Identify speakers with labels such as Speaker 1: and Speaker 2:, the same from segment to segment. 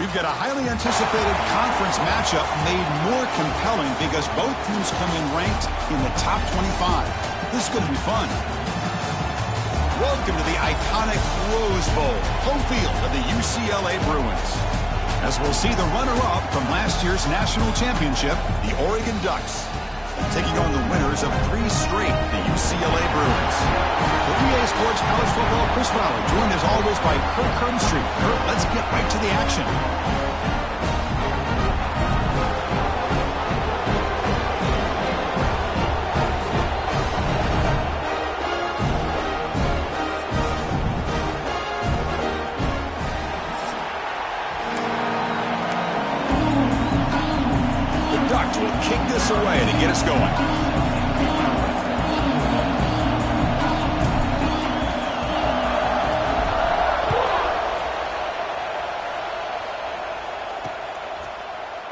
Speaker 1: We've got a highly anticipated conference matchup made more compelling because both teams come in ranked in the top 25. This is going to be fun. Welcome to the iconic Rose Bowl, home field of the UCLA Bruins. As we'll see the runner-up from last year's national championship, the Oregon Ducks, taking on the winners of 3 straight, the UCLA Bruins. For EA Sports College Football, Chris Fowler, joined as always by Kirk Herbstreit. Kirk, let's get right to the action. The Ducks will kick this away to get us going.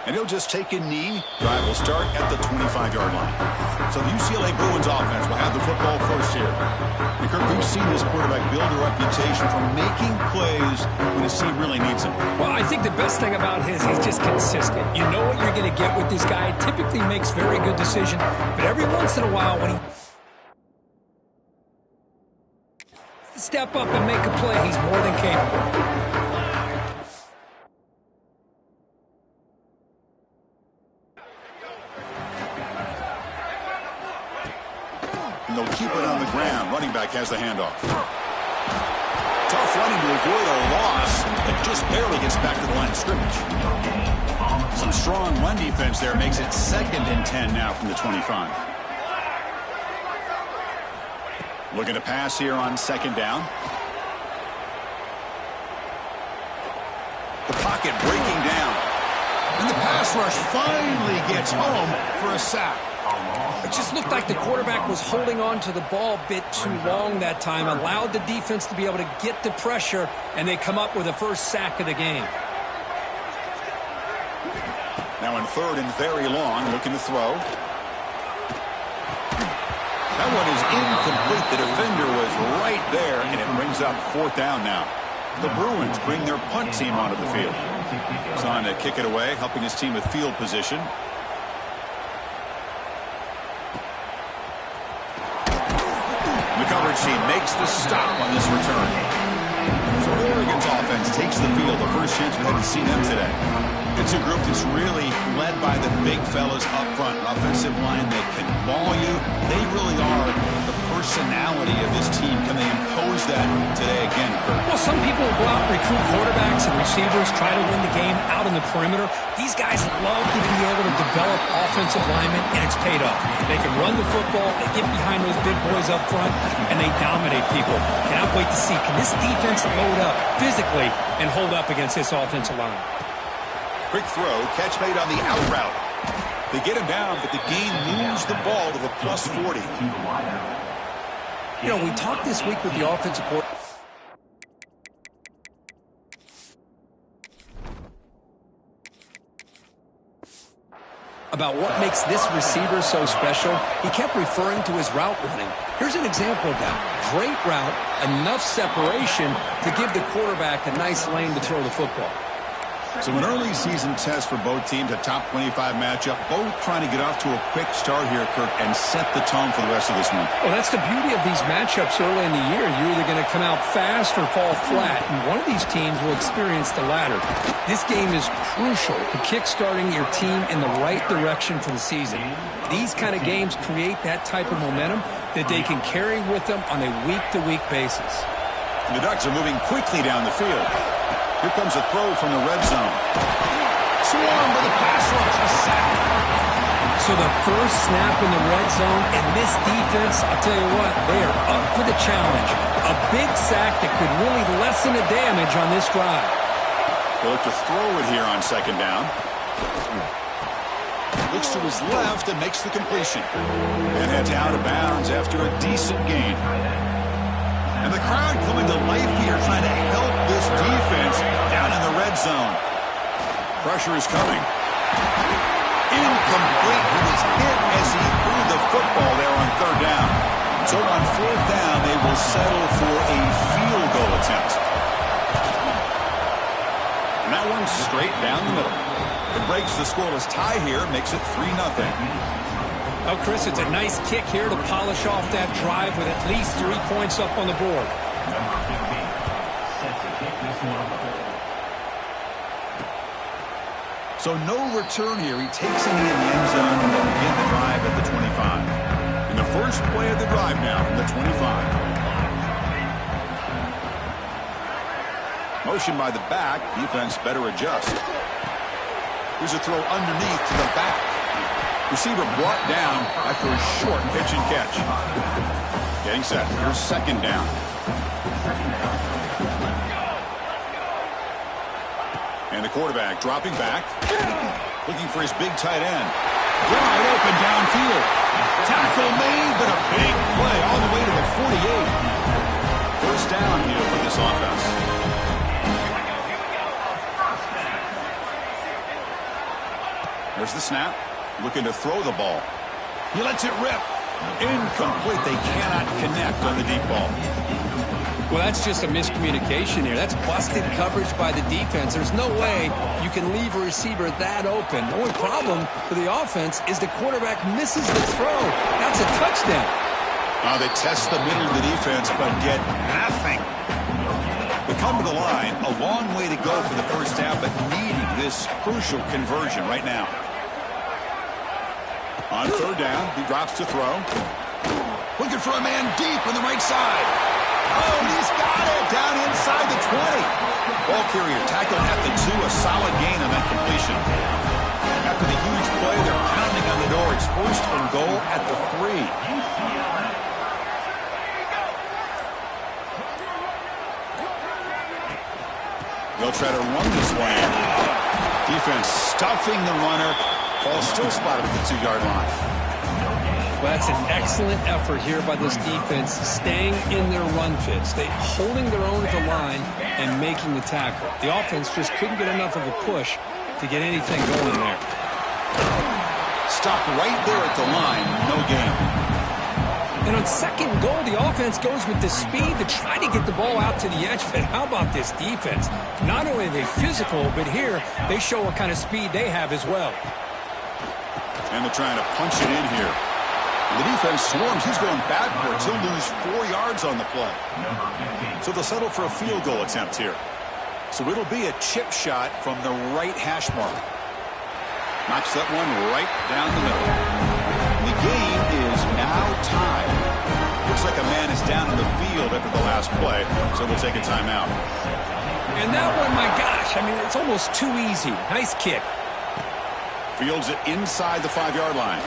Speaker 1: And he'll just take a knee. Drive will start at the 25-yard line. So the UCLA Bruins offense will have the football first here. And Kirk, we've seen this quarterback build a reputation for making plays when his team really needs them.
Speaker 2: Well, I think the best thing about he's just consistent. You know what you're going to get with this guy. Typically makes very good decisions, but every once in a while when he step up and make a play, he's more than capable.
Speaker 1: And they'll keep it on the ground. Running back has the handoff. Tough running to avoid a loss, but just barely gets back to the line of scrimmage. Some strong run defense there makes it 2nd and 10 now from the 25. Looking to pass here on 2nd down. The pocket breaking down. And the pass rush finally gets home for a sack.
Speaker 2: It just looked like the quarterback was holding on to the ball a bit too long that time, allowed the defense to be able to get the pressure, and they come up with the first sack of the game.
Speaker 1: Now in 3rd and very long, looking to throw. That one is incomplete. The defender was right there, and it brings up 4th down now. The Bruins bring their punt team onto the field. He's on to kick it away, helping his team with field position. The coverage team makes the stop on this return. So Oregon's offense takes the field. The first chance we had to see them today. It's a group that's really led by the big fellas up front. An offensive line that can ball you. They really are the personality of this team. Can they impose that today again, Kirk?
Speaker 2: Well, some people will go out and recruit quarterbacks and receivers, try to win the game out on the perimeter. These guys love to be able to develop offensive linemen, and it's paid off. They can run the football, they get behind those big boys up front, and they dominate people. Cannot wait to see, can this defense load up physically and hold up against this offensive line?
Speaker 1: Quick throw, catch made on the out route. They get him down, but the gain moves the ball to the plus 40.
Speaker 2: You know, we talked this week with the offensive coordinator about what makes this receiver so special. He kept referring to his route running. Here's an example of that. Great route, enough separation to give the quarterback a nice lane to throw the football.
Speaker 1: So an early season test for both teams, a top 25 matchup, both trying to get off to a quick start here, Kirk, and set the tone for the rest of this one.
Speaker 2: Well, that's the beauty of these matchups early in the year. You're either going to come out fast or fall flat, and one of these teams will experience the latter. This game is crucial to kick-starting your team in the right direction for the season. These kind of games create that type of momentum that they can carry with them on a week-to-week basis.
Speaker 1: And the Ducks are moving quickly down the field. Here comes a throw from the red zone. Swarm with a pass rush, a sack.
Speaker 2: So the first snap in the red zone, and this defense, I'll tell you what, they are up for the challenge. A big sack that could really lessen the damage on this drive.
Speaker 1: They look to throw it here on 2nd down. Looks to his left and makes the completion. And heads out of bounds after a decent gain. And the crowd coming to life here, trying to help this defense down in the red zone. Pressure is coming. Incomplete. He was hit as he threw the football there on 3rd down. So on 4th down, they will settle for a field goal attempt. that one's straight down the middle. It breaks the scoreless tie here, makes it 3-0.
Speaker 2: Oh, Chris, it's a nice kick here to polish off that drive with at least 3 points up on the board.
Speaker 1: So no return here. He takes it in the end zone to begin the drive at the 25. And the first play of the drive now from the 25. Motion by the back. Defense better adjust. Here's a throw underneath to the back. Receiver brought down after a short pitch and catch. Getting set. Here's second down. And the quarterback dropping back. Looking for his big tight end. Wide open downfield. Tackle made, but a big play all the way to the 48. First down here for this offense. There's the snap. Looking to throw the ball. He lets it rip. Incomplete. They cannot connect on the deep ball.
Speaker 2: Well, that's just a miscommunication here. That's busted coverage by the defense. There's no way you can leave a receiver that open. The only problem for the offense is the quarterback misses the throw. That's a touchdown.
Speaker 1: They test the middle of the defense, but get nothing. They come to the line. A long way to go for the first half, but needing this crucial conversion right now. On third down, he drops to throw. Looking for a man deep on the right side. Oh, he's got it down inside the 20. Ball carrier tackled at the 2, a solid gain on that completion. After the huge play, they're pounding on the door. It's first and goal at the 3. They'll try to run this one. Defense stuffing the runner. Ball still spotted at the 2-yard line.
Speaker 2: Well, that's an excellent effort here by this defense, staying in their run fits. They holding their own at the line and making the tackle. The offense just couldn't get enough of a push to get anything going there.
Speaker 1: Stopped right there at the line. No gain.
Speaker 2: And on second goal, the offense goes with the speed to try to get the ball out to the edge. But how about this defense? Not only are they physical, but here they show what kind of speed they have as well.
Speaker 1: And they're trying to punch it in here. The defense swarms. He's going backwards. He'll lose 4 yards on the play. So they'll settle for a field goal attempt here. So it'll be a chip shot from the right hash mark. Knocks that one right down the middle. The game is now tied. Looks like a man is down in the field after the last play, so we'll take a timeout.
Speaker 2: And that one, my gosh, I mean, it's almost too easy. Nice kick.
Speaker 1: Fields it inside the 5-yard line.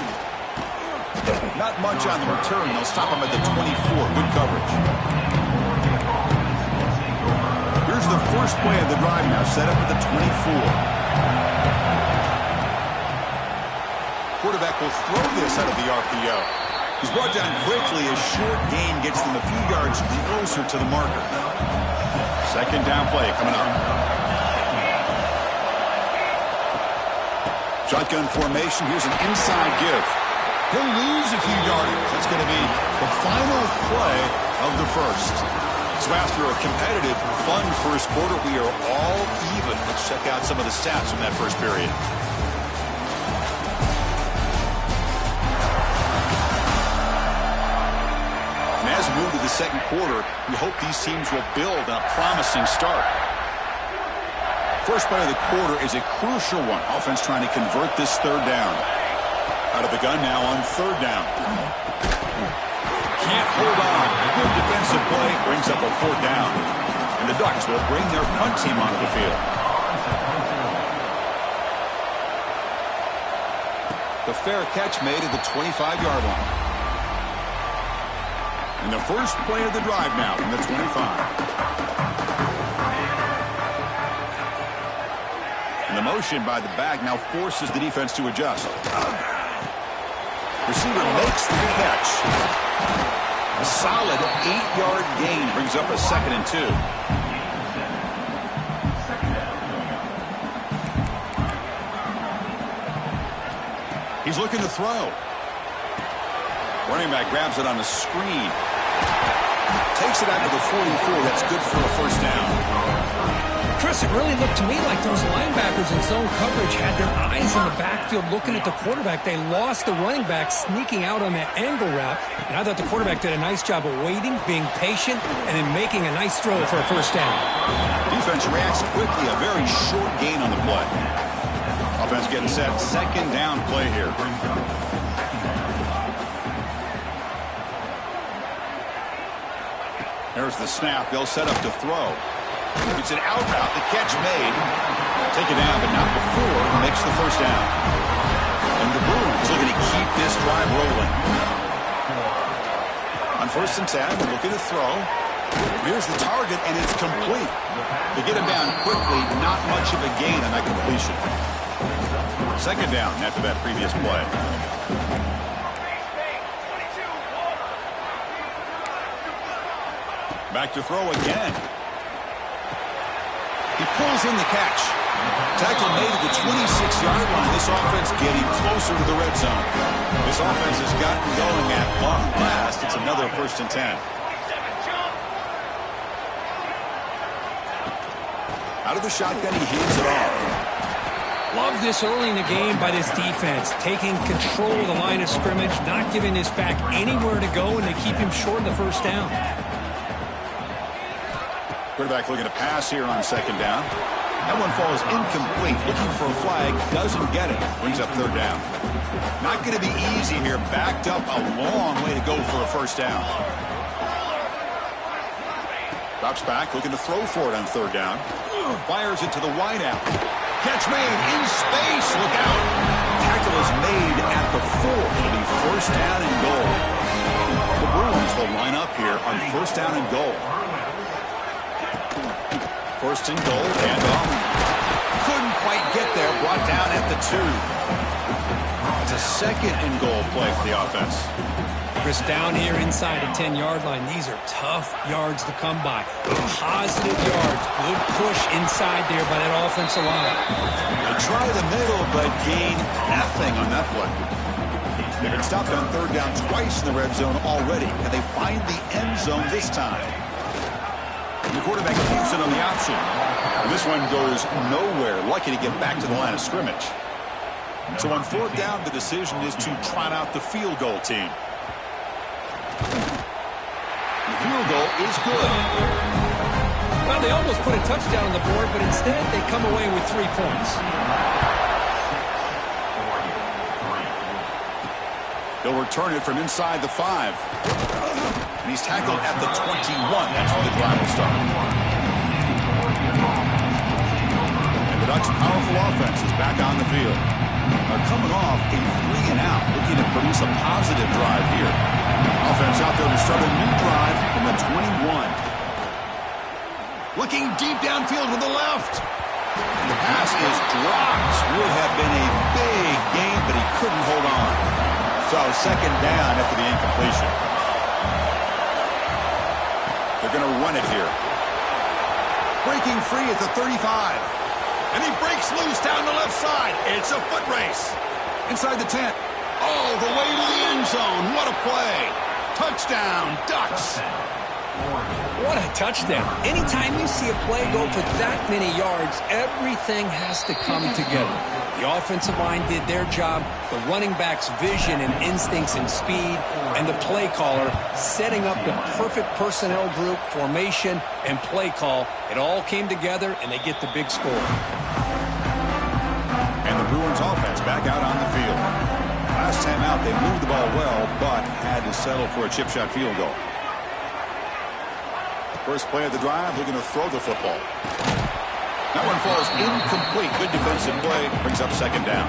Speaker 1: Not much on the return. They'll stop him at the 24. Good coverage. Here's the first play of the drive now. Set up at the 24. Quarterback will throw this out of the RPO. He's brought down quickly. A short gain gets them a few yards closer to the marker. Second down play coming up. Shotgun formation. Here's an inside give. He'll lose a few yardage. That's going to be the final play of the first. So after a competitive, fun first quarter, we are all even. Let's check out some of the stats from that first period. And as we move to the second quarter, we hope these teams will build on a promising start. First play of the quarter is a crucial one. Offense trying to convert this third down. Out of the gun now on third down. Can't hold on. Good defensive play brings up a fourth down. And the Ducks will bring their punt team onto the field. The fair catch made at the 25-yard line. And the first play of the drive now from the 25. And the motion by the back now forces the defense to adjust. Receiver makes the catch. A solid 8-yard gain brings up a 2nd and 2. He's looking to throw. Running back grabs it on the screen. Takes it out to the 44. That's good for a first down.
Speaker 2: Chris, it really looked to me like those linebackers in zone coverage had their eyes in the backfield looking at the quarterback. They lost the running back sneaking out on that angle route, and I thought the quarterback did a nice job of waiting, being patient, and then making a nice throw for a first down.
Speaker 1: Defense reacts quickly, a very short gain on the play. Offense getting set, second down play here. There's the snap. They'll set up to throw. It's an out route. The catch made. Take it down, but not before he makes the first down. And the Bruins looking to keep this drive rolling. On 1st and 10, looking to throw. Here's the target, and it's complete. They get him down quickly. Not much of a gain on that completion. Second down after that previous play. Back to throw again. He pulls in the catch. Tackle made at the 26-yard line. This offense getting closer to the red zone. This offense has gotten going at long last. It's another 1st and 10. Out of the shotgun, he hands it off.
Speaker 2: Love this early in the game by this defense, taking control of the line of scrimmage, not giving this back anywhere to go, and they keep him short of the first down.
Speaker 1: Quarterback looking to pass here on second down. That one falls incomplete. Looking for a flag. Doesn't get it. Brings up third down. Not going to be easy here. Backed up a long way to go for a first down. Drops back. Looking to throw for it on third down. Fires it to the wideout. Catch made in space. Look out. Tackle is made at the 4. It'll be first down and goal. The Bruins will line up here on first down and goal. First and goal, handoff. Couldn't quite get there, brought down at the 2. It's a second and goal play for the offense.
Speaker 2: Chris, down here inside the 10-yard line, these are tough yards to come by. Positive yards, good push inside there by that offensive line.
Speaker 1: They try the middle, but gain nothing on that play. They've been stopped on third down twice in the red zone already, and they find the end zone this time. The quarterback keeps it on the option. And this one goes nowhere. Lucky to get back to the line of scrimmage. So on fourth down, the decision is to trot out the field goal team. The field goal is good.
Speaker 2: Well, they almost put a touchdown on the board, but instead they come away with 3 points.
Speaker 1: They'll return it from inside the 5. And he's tackled at the 21. That's where the drive will start. And the Ducks' powerful offense is back on the field. They're coming off a 3-and-out, looking to produce a positive drive here. Offense out there to start a new drive from the 21. Looking deep downfield to the left. And the pass is dropped. Would have been a big gain, but he couldn't hold on. So second down after the incompletion. They're going to run it here. Breaking free at the 35. And he breaks loose down the left side. It's a foot race. Inside the 10. All the way to the end zone. What a play. Touchdown, Ducks.
Speaker 2: What a touchdown. Anytime you see a play go for that many yards, everything has to come together. The offensive line did their job, the running back's vision and instincts and speed, and the play caller setting up the perfect personnel group, formation, and play call. It all came together, and they get the big score.
Speaker 1: And the Bruins offense back out on the field. Last time out, they moved the ball well, but had to settle for a chip shot field goal. First play of the drive, looking to throw the football. That one falls incomplete. Good defensive play. Brings up second down.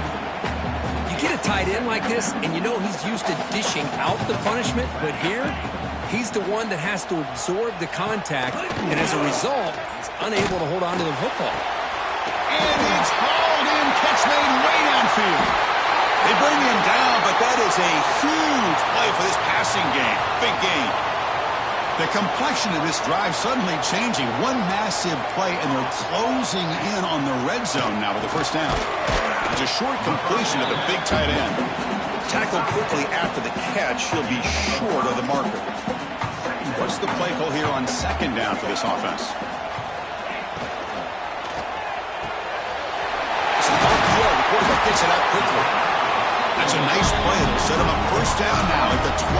Speaker 2: You get a tight end like this, and you know he's used to dishing out the punishment, but here, he's the one that has to absorb the contact, and as a result, he's unable to hold on to the football.
Speaker 1: And it's hauled in. Catch made way downfield. They bring him down, but that is a huge play for this passing game. Big game. The complexion of this drive suddenly changing. One massive play, and they're closing in on the red zone now with the first down. It's a short completion of the big tight end. Tackled quickly after the catch. He'll be short of the marker. What's the play call here on second down for this offense? gets it out quickly. That's a nice play. It'll set him up first down now at the 12.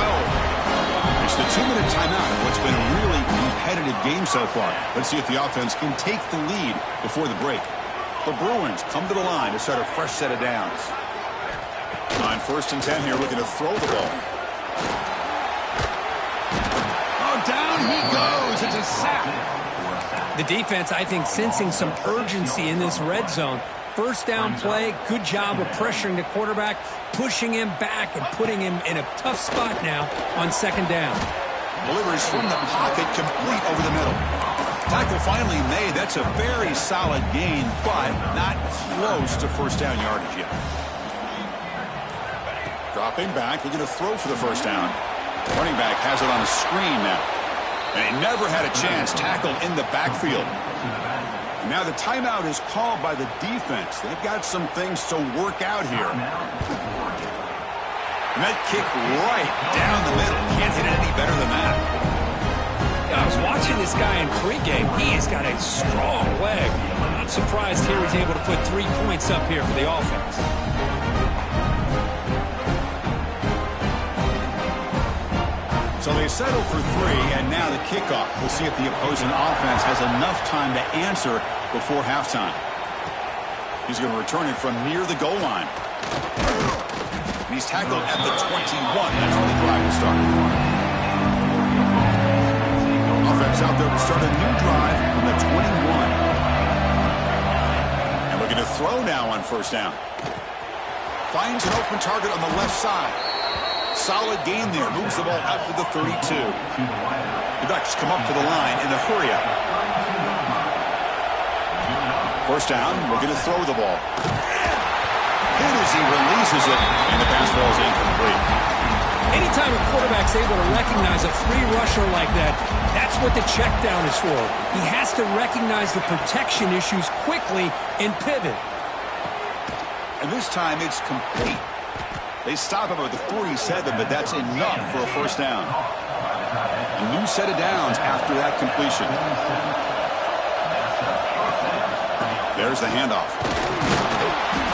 Speaker 1: It's the 2-minute timeout in what's been a really competitive game so far. Let's see if the offense can take the lead before the break. The Bruins come to the line to start a fresh set of downs. On 1st and 10 here, looking to throw the ball. Oh, down he goes. It's a sack.
Speaker 2: The defense, I think, sensing some urgency in this red zone. First down play, good job of pressuring the quarterback, pushing him back and putting him in a tough spot now on 2nd down.
Speaker 1: Delivers from the pocket, complete over the middle. Tackle finally made. That's a very solid gain, but not close to first down yardage yet. Dropping back, looking to throw for the first down. Running back has it on a screen now. And he never had a chance, tackled in the backfield. Now the timeout is called by the defense. They've got some things to work out here. And that kick right down the middle. Can't hit it any better than that.
Speaker 2: I was watching this guy in pregame. He has got a strong leg. I'm not surprised here he's able to put 3 points up here for the offense.
Speaker 1: So they settle for 3, and now the kickoff. We'll see if the opposing offense has enough time to answer before halftime. He's going to return it from near the goal line. And he's tackled at the 21. That's where the drive will start. Offense out there to start a new drive from the 21. And we're going to throw now on 1st down. Finds an open target on the left side. Solid game there. Moves the ball out to the 32. The Ducks come up to the line in the hurry-up. First down, we're going to throw the ball. Hit as he releases it, and the pass ball is incomplete.
Speaker 2: Anytime a quarterback's able to recognize a free rusher like that, that's what the check down is for. He has to recognize the protection issues quickly and pivot.
Speaker 1: And this time it's complete. They stop him at the 47, but that's enough for a first down. A new set of downs after that completion. There's the handoff.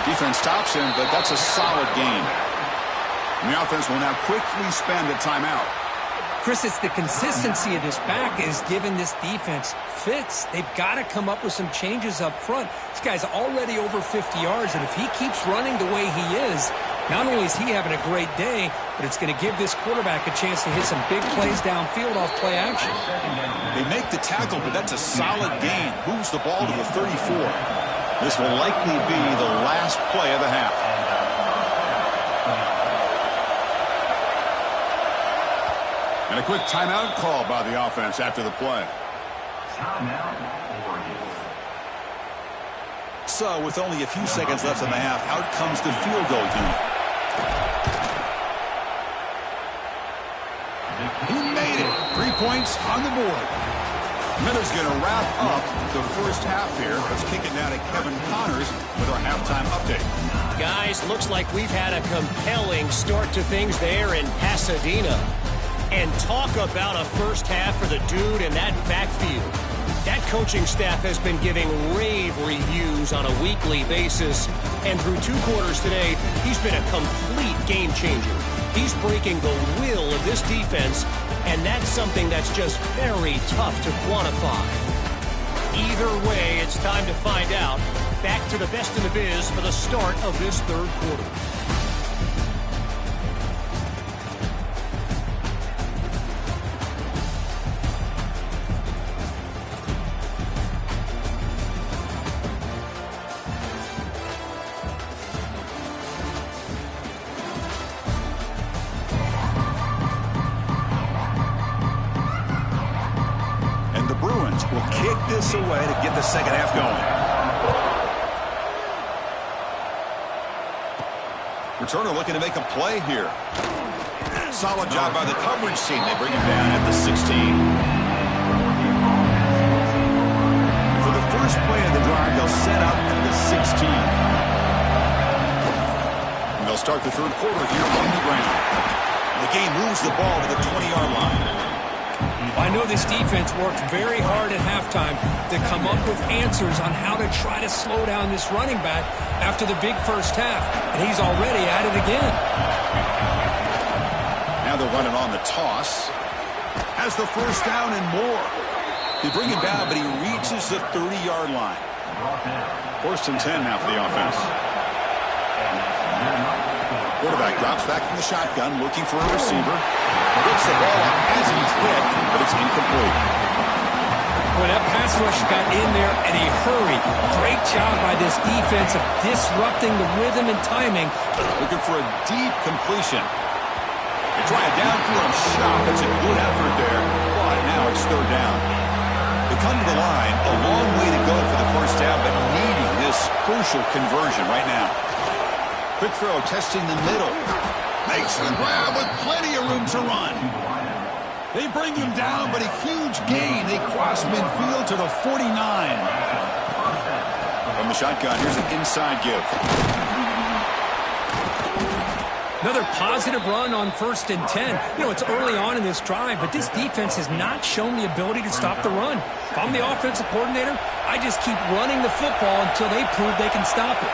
Speaker 1: Defense stops him, but that's a solid gain. And the offense will now quickly spend a timeout.
Speaker 2: Chris, it's the consistency of this back is giving this defense fits. They've got to come up with some changes up front. This guy's already over 50 yards, and if he keeps running the way he is, not only is he having a great day, but it's going to give this quarterback a chance to hit some big plays downfield off play action.
Speaker 1: They make the tackle, but that's a solid gain. Moves the ball to the 34. This will likely be the last play of the half. And a quick timeout call by the offense after the play. So, with only a few seconds left in the half, out comes the field goal unit. He made it. 3 points on the board. Miller's going to wrap up the first half here. Let's kick it now to Kevin Connors with our halftime update.
Speaker 3: Guys, looks like we've had a compelling start to things there in Pasadena. And talk about a first half for the dude in that backfield. That coaching staff has been giving rave reviews on a weekly basis. And through 2 quarters today, he's been a complete game changer. He's breaking the will of this defense, and that's something that's just very tough to quantify. Either way, it's time to find out. Back to the best in the biz for the start of this 3rd quarter.
Speaker 1: Will kick this away to get the second half going. Returner looking to make a play here. Solid job by the coverage team. They bring him down at the 16. For the first play of the drive, they'll set up at the 16. And they'll start the 3rd quarter here on the ground. The game moves the ball to the 20-yard line.
Speaker 2: I know this defense worked very hard at halftime to come up with answers on how to try to slow down this running back after the big first half, and he's already at it again.
Speaker 1: Now they're running on the toss. Has the first down and more. They bring him down, but he reaches the 30-yard line. 1st and 10 now for the offense. Quarterback drops back from the shotgun, looking for a receiver. Gets the ball up as he's hit, but it's incomplete.
Speaker 2: Well, that pass rush got in there in a hurry. Great job by this defense of disrupting the rhythm and timing.
Speaker 1: Looking for a deep completion. They try a downfield shot. That's a good effort there. But now it's 3rd down. They come to the line. A long way to go for the first down, but needing this crucial conversion right now. Quick throw, testing the middle. Makes the grab with plenty of room to run. They bring him down, but a huge gain. They cross midfield to the 49. From the shotgun, here's an inside give.
Speaker 2: Another positive run on 1st and 10. You know, it's early on in this drive, but this defense has not shown the ability to stop the run. If I'm the offensive coordinator, I just keep running the football until they prove they can stop it.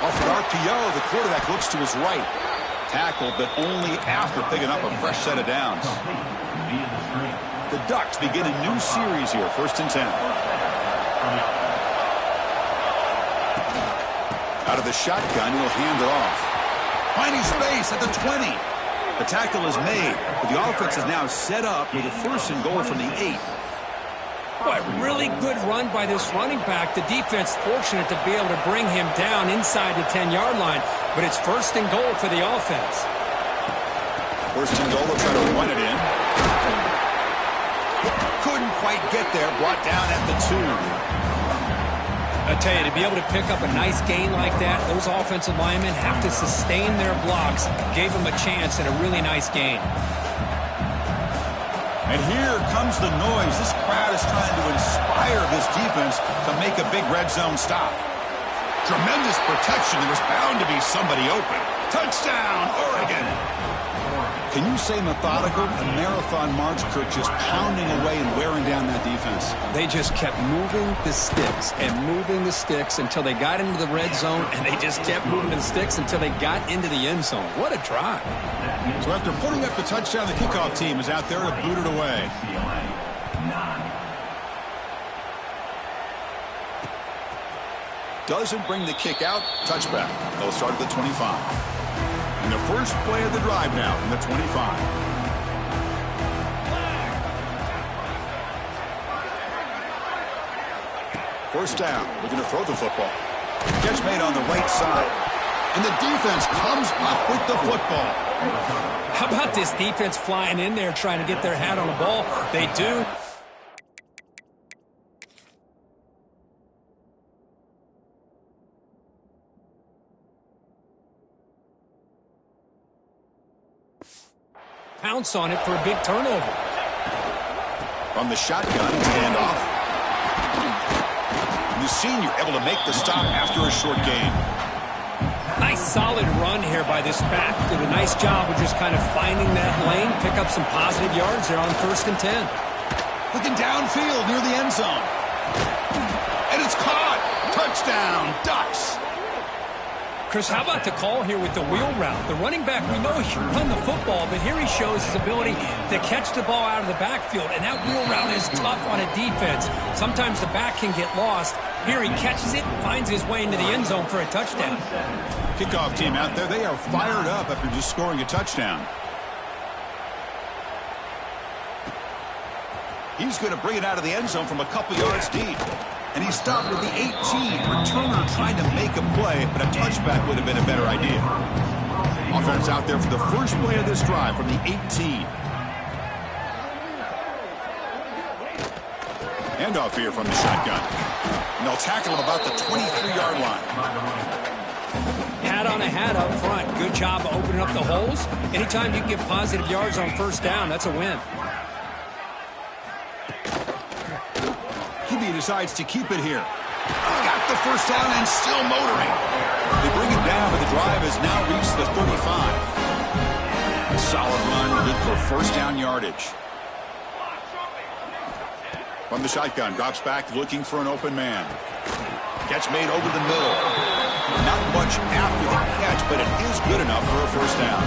Speaker 1: Off the RPO, the quarterback looks to his right. Tackled, but only after picking up a fresh set of downs. The Ducks begin a new series here, 1st and 10. Out of the shotgun, he'll hand it off. Finding space at the 20. The tackle is made, but the offense is now set up with a 1st and goal from the 8.
Speaker 2: Boy, really good run by this running back. The defense fortunate to be able to bring him down inside the 10-yard line, but it's 1st and goal for the offense.
Speaker 1: 1st and goal, they'll try to run it in. Couldn't quite get there, brought down at the 2.
Speaker 2: I tell you, to be able to pick up a nice gain like that, those offensive linemen have to sustain their blocks. Gave them a chance and a really nice gain.
Speaker 1: And here comes the noise. This crowd is trying to inspire this defense to make a big red zone stop. Tremendous protection. There was bound to be somebody open. Touchdown, Oregon. Can you say methodical? A marathon march, Kirk, just pounding away and wearing down that defense.
Speaker 2: They just kept moving the sticks and moving the sticks until they got into the red zone, and they just kept moving the sticks until they got into the end zone. What a drive.
Speaker 1: So after putting up the touchdown, the kickoff team is out there to boot it away. Doesn't bring the kick out. Touchback. They'll start at the 25. And the first play of the drive now from the 25. First down. Looking to throw the football. Catch made on the right side. And the defense comes up with the football.
Speaker 2: How about this defense flying in there trying to get their hat on the ball? They do. Pounce on it for a big turnover.
Speaker 1: From the shotgun, handoff. And the senior able to make the stop after a short gain.
Speaker 2: Nice solid run here by this back. Did a nice job of just kind of finding that lane, pick up some positive yards there on 1st and 10.
Speaker 1: Looking downfield near the end zone. And it's caught. Touchdown, Ducks.
Speaker 2: Chris, how about the call here with the wheel route? The running back, we know he can run the football, but here he shows his ability to catch the ball out of the backfield, and that wheel route is tough on a defense. Sometimes the back can get lost. Here he catches it and finds his way into the end zone for a touchdown.
Speaker 1: Kickoff team out there, they are fired up after just scoring a touchdown. He's going to bring it out of the end zone from a couple yards deep. And he stopped at the 18. Returner trying to make a play, but a touchback would have been a better idea. Offense out there for the first play of this drive from the 18. Handoff here from the shotgun. And they'll tackle him about the 23-yard line.
Speaker 2: Hat on a hat up front. Good job of opening up the holes. Anytime you can get positive yards on 1st down, that's a win.
Speaker 1: He decides to keep it here. Got the first down and still motoring. They bring him down, but the drive has now reached the 35. Solid run, good for first down yardage. From the shotgun, drops back looking for an open man. Catch made over the middle. Not much after the catch, but it is good enough for a first down.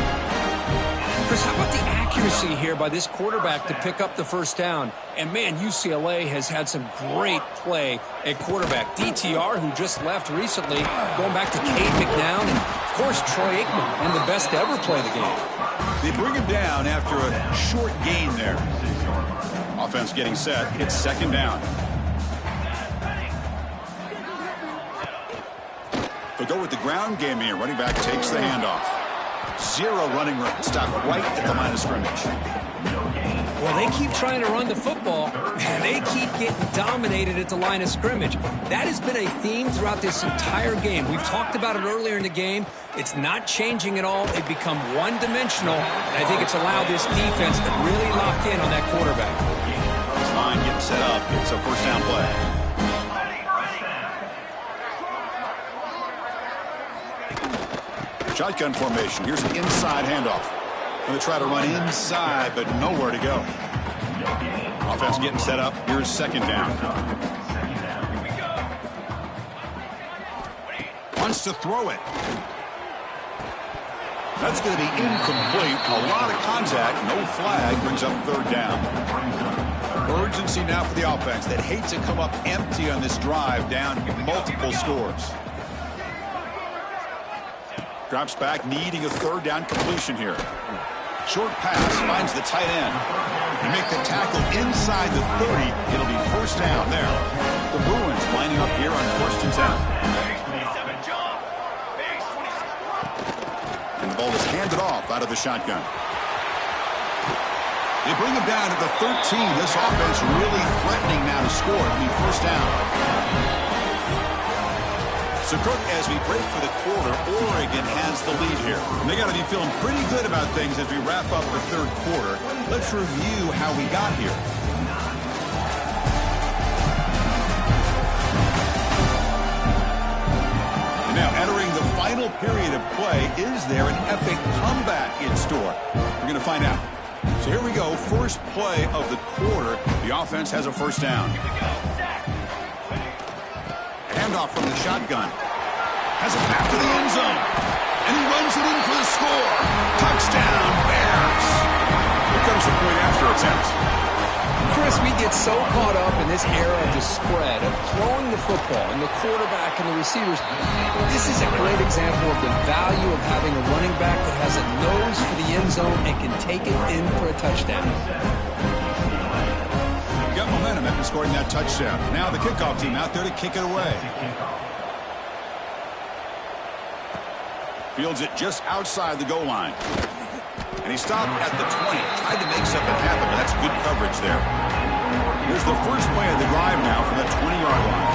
Speaker 2: Chris, how about the accuracy here by this quarterback to pick up the first down? And, man, UCLA has had some great play at quarterback. DTR, who just left recently, going back to Cade McNown, and, of course, Troy Aikman, one of the best to ever play the game.
Speaker 1: They bring him down after a short gain there. Offense getting set. It's second down. They'll go with the ground game here. Running back takes the handoff. Zero running room. Stop right at the line of scrimmage.
Speaker 2: Well, they keep trying to run the football, and they keep getting dominated at the line of scrimmage. That has been a theme throughout this entire game. We've talked about it earlier in the game. It's not changing at all. They've become one-dimensional, and I think it's allowed this defense to really lock in on that quarterback.
Speaker 1: This line getting set up. It's a first down play. Shotgun formation. Here's an inside handoff. Going to try to run inside, but nowhere to go. Offense getting set up. Here's second down. Wants to throw it. That's going to be incomplete. A lot of contact. No flag. Brings up third down. Urgency now for the offense that hates to come up empty on this drive, down multiple scores. Drops back, needing a third down completion here. Short pass, finds the tight end. They make the tackle inside the 30. It'll be first down there. The Bruins lining up here on first and 10. And the ball is handed off out of the shotgun. They bring him down to the 13. This offense really threatening now to score. It'll be first down. So, Cook, as we break for the quarter, Oregon has the lead here. And they got to be feeling pretty good about things as we wrap up the third quarter. Let's review how we got here. And now, entering the final period of play, is there an epic comeback in store? We're going to find out. So here we go. First play of the quarter. The offense has a first down. Handoff from the shotgun. Has a path to the end zone. And he runs it in for the score. Touchdown, Bears. Here comes the point after attempt.
Speaker 2: Chris, we get so caught up in this era of the spread, of throwing the football, and the quarterback and the receivers. This is a great example of the value of having a running back that has a nose for the end zone and can take it in for a touchdown.
Speaker 1: Got momentum after scoring that touchdown. Now the kickoff team out there to kick it away. Fields it just outside the goal line. And he stopped at the 20. Tried to make something happen, but that's good coverage there. Here's the first play of the drive now from the 20-yard line.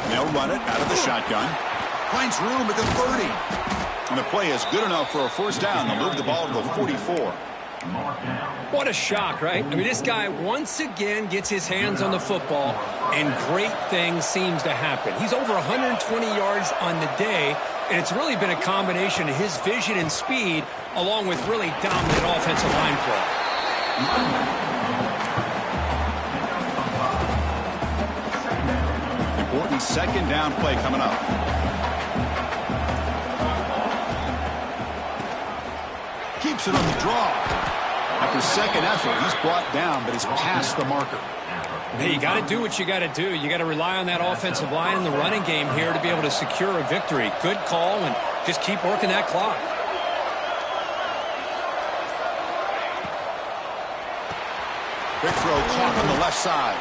Speaker 1: They'll run it out of the shotgun. Finds room at the 30. And the play is good enough for a first down. They'll move the ball to the 44.
Speaker 2: What a shock, right? I mean, this guy once again gets his hands on the football, and great things seems to happen. He's over 120 yards on the day, and it's really been a combination of his vision and speed, along with really dominant offensive line play.
Speaker 1: Important second down play coming up. Keeps it on the draw. After second effort, he's brought down, but he's past the marker.
Speaker 2: Hey, you got to do what you got to do. You got to rely on that offensive line in the running game here to be able to secure a victory. Good call, and just keep working that clock.
Speaker 1: Big throw caught on the left side.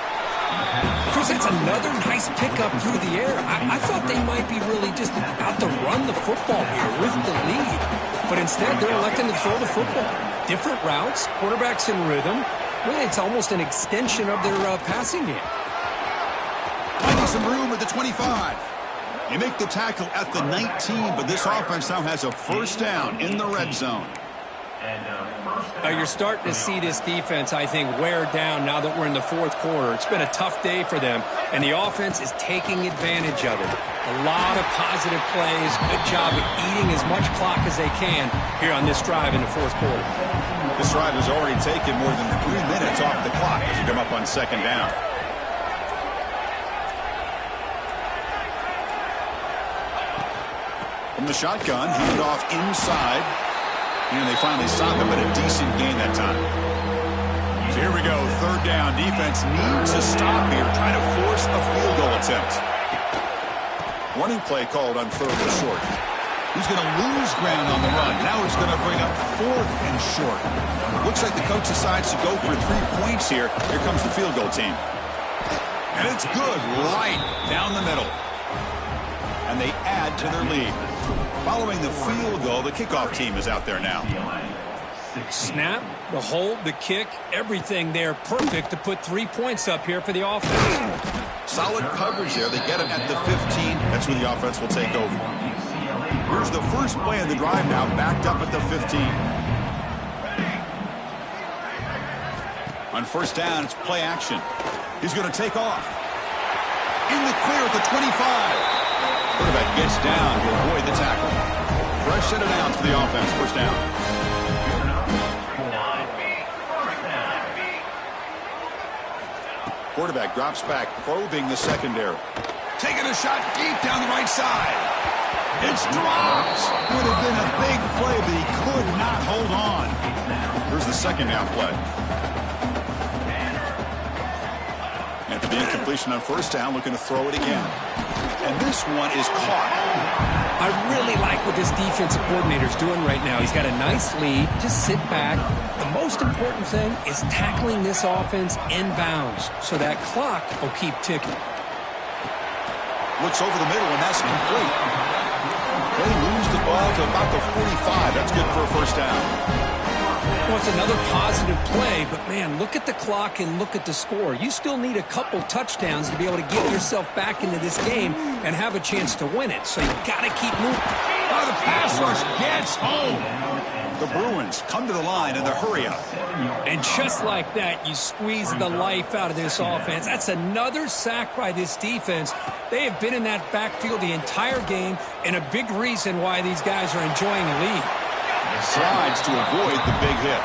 Speaker 2: Chris, that's another nice pickup through the air. I thought they might be really just out to run the football here with the lead. But instead, they're electing to throw the football. Different routes, quarterbacks in rhythm. Really, it's almost an extension of their passing game.
Speaker 1: Finding some room at the 25. They make the tackle at the 19, but this offense now has a first down in the red zone.
Speaker 2: You're starting to see this defense, I think, wear down now that we're in the fourth quarter. It's been a tough day for them, and the offense is taking advantage of it. A lot of positive plays. Good job of eating as much clock as they can here on this drive in the fourth quarter.
Speaker 1: This drive has already taken more than 3 minutes off the clock as you come up on second down. From the shotgun, handoff inside. And they finally stop him, but a decent gain that time. So here we go, third down. Defense needs a stop here, trying to force a field goal attempt. Running play called on third and short. He's going to lose ground on the run. Now he's going to bring up fourth and short. Looks like the coach decides to go for 3 points here. Here comes the field goal team. And it's good, right down the middle. And they add to their lead. Following the field goal, the kickoff team is out there now.
Speaker 2: Snap, the hold, the kick, everything there perfect to put 3 points up here for the offense.
Speaker 1: Solid coverage there. They get him at the 15. That's where the offense will take over. Here's the first play of the drive now, backed up at the 15. On first down, it's play action. He's going to take off. In the clear at the 25. Quarterback gets down to avoid the tackle. Fresh set of downs for the offense. First down. Quarterback drops back, probing the secondary. Taking a shot deep down the right side. It's dropped. Would have been a big play, but he could not hold on. Here's the second down play. After the incompletion on first down, looking to throw it again. And this one is caught.
Speaker 2: I really like what this defensive coordinator is doing right now. He's got a nice lead. Just sit back. The most important thing is tackling this offense inbounds so that clock will keep ticking.
Speaker 1: Looks over the middle, and that's complete. They lose the ball to about the 45. That's good for a first down.
Speaker 2: Well, it's another positive play, but, man, look at the clock and look at the score. You still need a couple touchdowns to be able to get yourself back into this game and have a chance to win it. So you got to keep moving.
Speaker 1: Oh, the pass rush gets home. The Bruins come to the line in the hurry-up.
Speaker 2: And just like that, you squeeze the life out of this offense. That's another sack by this defense. They have been in that backfield the entire game, and a big reason why these guys are enjoying the lead.
Speaker 1: Slides to avoid the big hit.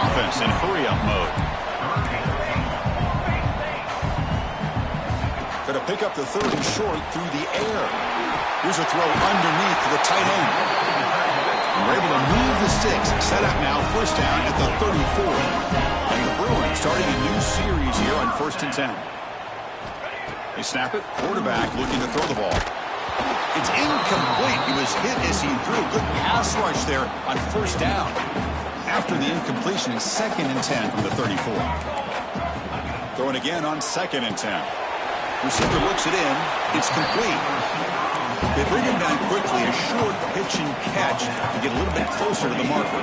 Speaker 1: Offense in hurry-up mode. Going to pick up the third and short through the air. Here's a throw underneath to the tight end. And we're able to move the sticks. Set up now, first down at the 34. And the Bruins starting a new series here on 1st and 10. They snap it. Quarterback looking to throw the ball. It's incomplete. He was hit as he threw. Good pass rush there on first down. After the incompletion, it's 2nd and 10 from the 34. Throwing again on 2nd and 10. Receiver looks it in. It's complete. They bring him down quickly. A short pitch and catch to get a little bit closer to the marker.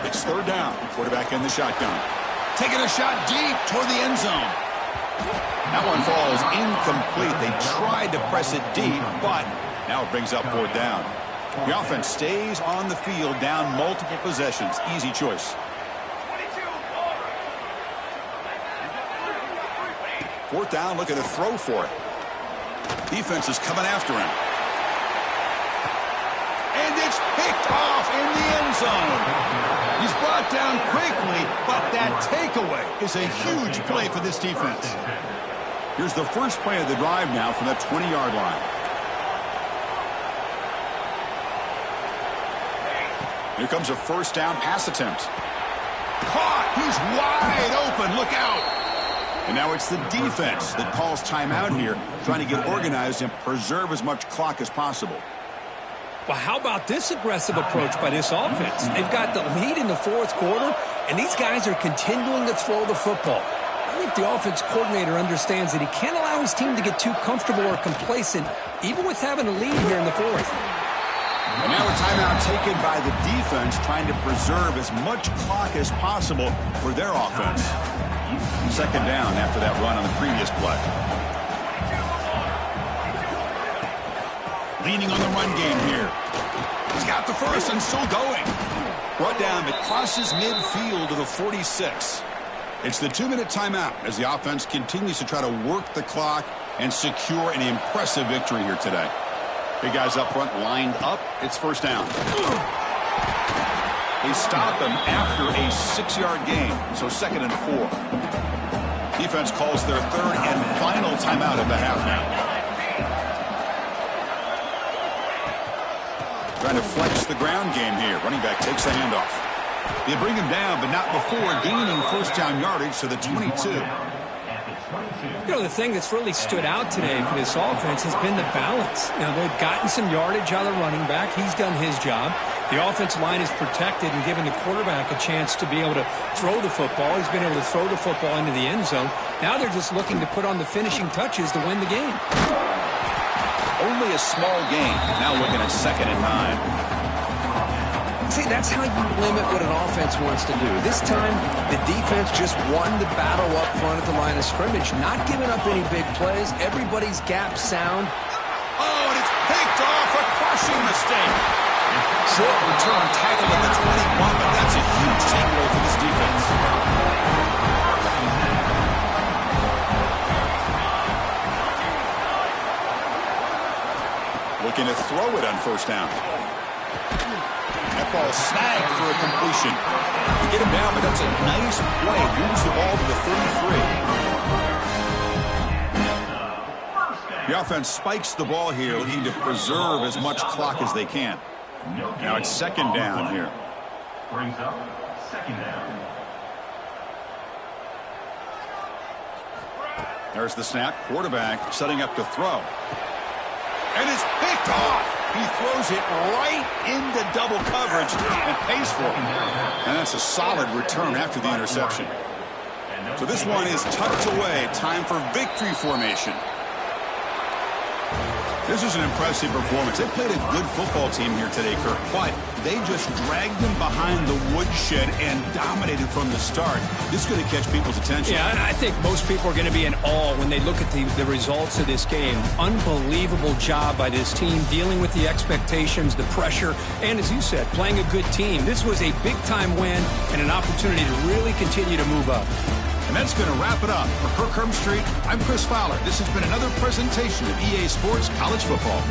Speaker 1: It's third down. Quarterback in the shotgun. Taking a shot deep toward the end zone. That one falls incomplete. They tried to press it deep, but now it brings up fourth down. The offense stays on the field, down multiple possessions. Easy choice. Fourth down, looking to throw for it. Defense is coming after him. And it's picked off in the end zone. He's brought down quickly, but that takeaway is a huge play for this defense. Here's the first play of the drive now from that 20-yard line. Here comes a first down pass attempt. Caught! He's wide open. Look out! And now it's the defense that calls timeout here, trying to get organized and preserve as much clock as possible.
Speaker 2: Well, how about this aggressive approach by this offense? They've got the lead in the fourth quarter, and these guys are continuing to throw the football. I think the offense coordinator understands that he can't allow his team to get too comfortable or complacent, even with having a lead here in the fourth.
Speaker 1: And now a timeout taken by the defense, trying to preserve as much clock as possible for their offense. Second down after that run on the previous play. leaning on the run game here. He's got the first and still going. Brought down, it crosses midfield to the 46. It's the 2-minute timeout as the offense continues to try to work the clock and secure an impressive victory here today. Big guys up front lined up. It's first down. They stop him after a 6-yard gain, so 2nd and 4. Defense calls their 3rd and final timeout at the half now. Trying to flex the ground game here. Running back takes the handoff. They bring him down, but not before gaining first down yardage to the 22.
Speaker 2: You know, the thing that's really stood out today for this offense has been the balance. Now, they've gotten some yardage out of the running back. He's done his job. The offensive line is protected and given the quarterback a chance to be able to throw the football. He's been able to throw the football into the end zone. Now they're just looking to put on the finishing touches to win the game.
Speaker 1: Only a small gain. Now looking at 2nd and 9.
Speaker 2: See, that's how you limit what an offense wants to do. This time, the defense just won the battle up front at the line of scrimmage, not giving up any big plays. Everybody's gap sound.
Speaker 1: Oh, and it's picked off. A crushing mistake. Short return tackle at the 21, but that's a huge takeaway for this defense. Looking to throw it on first down. That ball snagged for a completion. You get him down, but that's a nice play. Moves the ball to the 33. The offense spikes the ball here, looking to preserve as much clock as they can. Now it's 2nd down here.
Speaker 4: Brings up 2nd down.
Speaker 1: There's the snap. Quarterback setting up to throw. And it's picked off. He throws it right into double coverage and pays for it. And that's a solid return after the interception. So this one is tucked away. Time for victory formation. This is an impressive performance. They played a good football team here today, Kirk, but they just dragged them behind the woodshed and dominated from the start. This is going to catch people's attention.
Speaker 2: Yeah, and I think most people are going to be in awe when they look at the results of this game. Unbelievable job by this team, dealing with the expectations, the pressure, and as you said, playing a good team. This was a big-time win and an opportunity to really continue to move up.
Speaker 1: And that's going to wrap it up. For Kirk Herbstreit, I'm Chris Fowler. This has been another presentation of EA Sports College Football.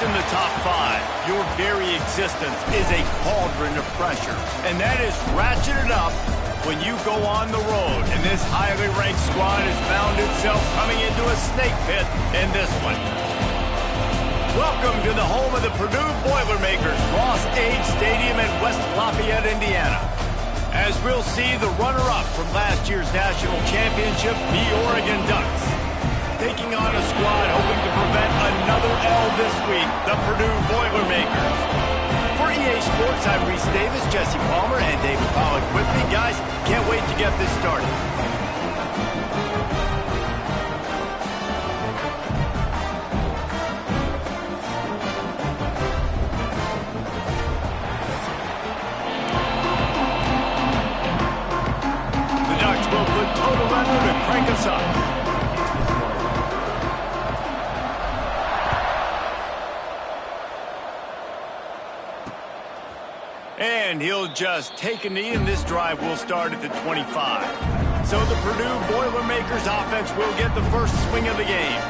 Speaker 5: in the top 5, your very existence is a cauldron of pressure. And that is ratcheted up when you go on the road. And this highly ranked squad has found itself coming into a snake pit in this one. Welcome to the home of the Purdue Boilermakers, Ross-Ade Stadium in West Lafayette, Indiana. As we'll see the runner-up from last year's national championship, the Oregon Ducks, taking on a squad hoping to prevent another L this week, the Purdue Boilermakers. For EA Sports, I'm Reese Davis, Jesse Palmer, and David Pollack with me. Guys, can't wait to get this started. The Ducks will put total weather to crank us up. And he'll just take a knee, and this drive will start at the 25. So the Purdue Boilermakers offense will get the first swing of the game.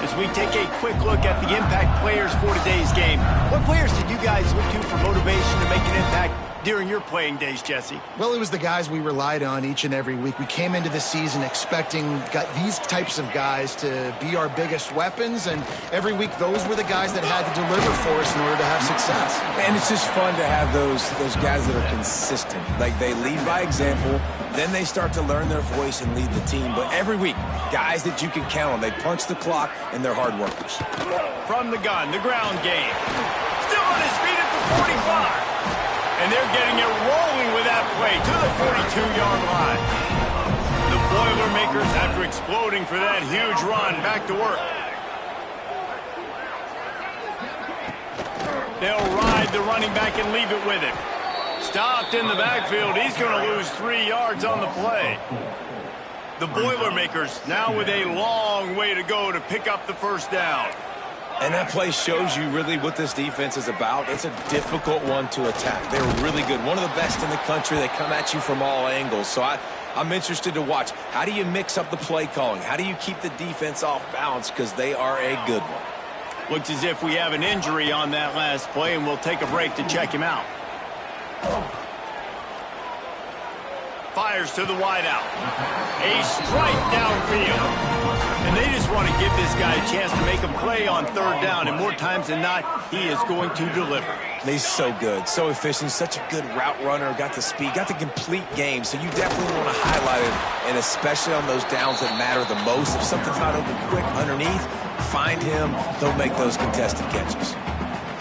Speaker 5: As we take a quick look at the impact players for today's game, what players did you guys look to for motivation to make an impact during your playing days, Jesse?
Speaker 6: Well, it was the guys we relied on each and every week. We came into the season expecting these types of guys to be our biggest weapons, and every week those were the guys that had to deliver for us in order to have success.
Speaker 7: And it's just fun to have those guys that are consistent. Like, they lead by example, then they start to learn their voice and lead the team. But every week, guys that you can count on. They punch the clock, and they're hard workers.
Speaker 5: From the gun, the ground game. Still on his feet at the 45. And they're getting it rolling with that play to the 42-yard line. The Boilermakers, after exploding for that huge run, back to work. They'll ride the running back and leave it with him. Stopped in the backfield. He's going to lose 3 yards on the play. The Boilermakers now with a long way to go to pick up the first down.
Speaker 7: And that play shows you really what this defense is about. It's a difficult one to attack. They're really good. One of the best in the country. They come at you from all angles. So I'm interested to watch. How do you mix up the play calling? How do you keep the defense off balance? Because they are a good one.
Speaker 5: Looks as if we have an injury on that last play, and we'll take a break to check him out. Fires to the wideout. A strike downfield. And they just want to give this guy a chance to make a play on third down. And more times than not, he is going to deliver.
Speaker 7: He's so good, so efficient, such a good route runner, got the speed, got the complete game. So you definitely want to highlight him, and especially on those downs that matter the most. If something's not open quick underneath, find him. He'll make those contested catches.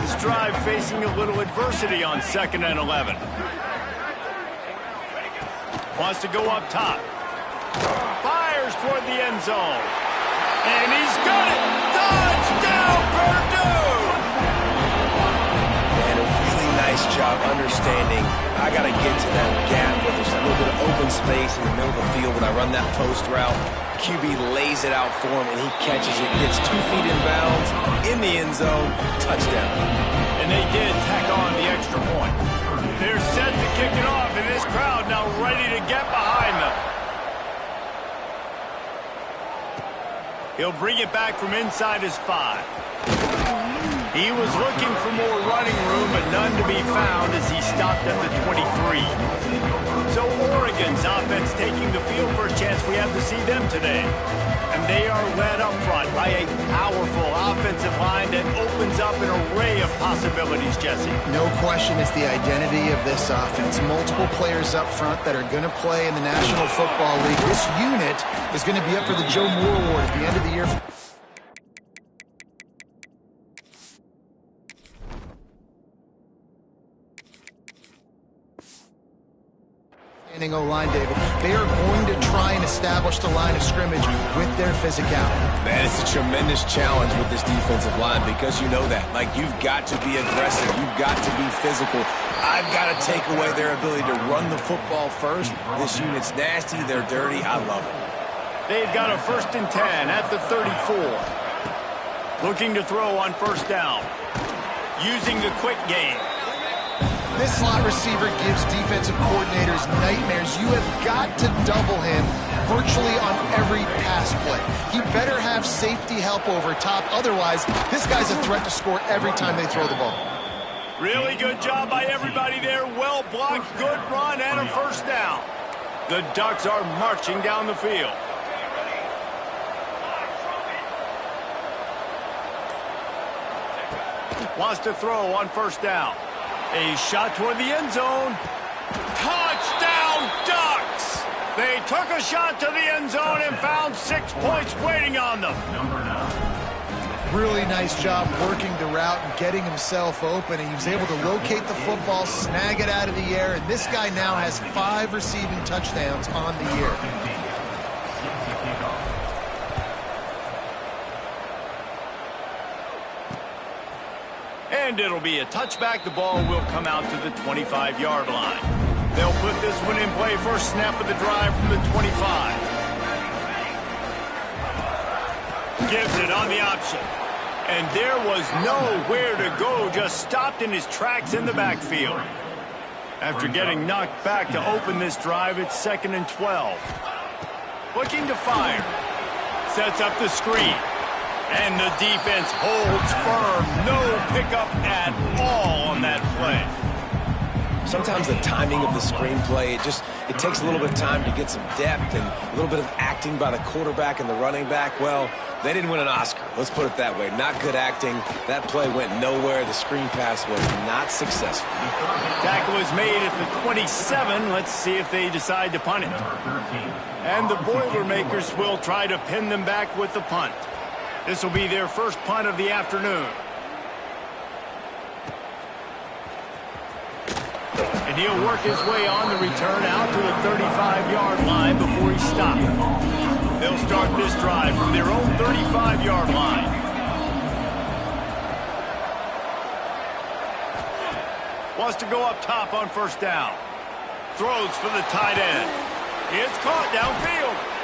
Speaker 5: This drive facing a little adversity on 2nd and 11. Wants to go up top. Fires toward the end zone. And he's got it! Touchdown, Purdue!
Speaker 7: And a really nice job understanding I got to get to that gap where there's a little bit of open space in the middle of the field when I run that post route. QB lays it out for him, and he catches it, gets 2 feet in bounds, in the end zone, touchdown.
Speaker 5: And they did tack on the extra point. They're set to kick it off, and this crowd now ready to get behind them. He'll bring it back from inside his 5. He was looking for more running room, but none to be found as he stopped at the 23. So Oregon's offense taking the field for a chance we have to see them today. And they are led up front by a powerful offensive line that opens up an array of possibilities, Jesse.
Speaker 6: No question it's the identity of this offense. Multiple players up front that are going to play in the National Football League. This unit is going to be up for the Joe Moore Award at the end of the year. O-line, David. They are going to try and establish the line of scrimmage with their physicality.
Speaker 7: Man, it's a tremendous challenge with this defensive line because you know that. Like, you've got to be aggressive. You've got to be physical. I've got to take away their ability to run the football first. This unit's nasty. They're dirty. I love it.
Speaker 5: They've got a 1st and 10 at the 34. Looking to throw on 1st down. Using the quick game.
Speaker 6: This slot receiver gives defensive coordinators nightmares. You have got to double him virtually on every pass play. He better have safety help over top. Otherwise, this guy's a threat to score every time they throw the ball.
Speaker 5: Really good job by everybody there. Well blocked, good run, and a first down. The Ducks are marching down the field. Wants to throw on first down. A shot toward the end zone. Touchdown, Ducks! They took a shot to the end zone and found 6 points waiting on them.
Speaker 6: Really nice job working the route and getting himself open. And he was able to locate the football, snag it out of the air. And this guy now has 5 receiving touchdowns on the year.
Speaker 5: And it'll be a touchback. The ball will come out to the 25-yard line. They'll put this one in play. First snap of the drive from the 25. Gives it on the option. And there was nowhere to go. Just stopped in his tracks in the backfield. After getting knocked back to open this drive, it's 2nd and 12. Looking to fire. Sets up the screen. And the defense holds firm. No pickup at all on that play.
Speaker 7: Sometimes the timing of the screenplay, it takes a little bit of time to get some depth and a little bit of acting by the quarterback and the running back. Well, they didn't win an Oscar. Let's put it that way. Not good acting. That play went nowhere. The screen pass was not successful.
Speaker 5: Tackle is made at the 27. Let's see if they decide to punt it. And the Boilermakers will try to pin them back with the punt. This will be their first punt of the afternoon. And he'll work his way on the return out to the 35-yard line before he stopped. They'll start this drive from their own 35-yard line. Wants to go up top on first down. Throws for the tight end. It's caught downfield.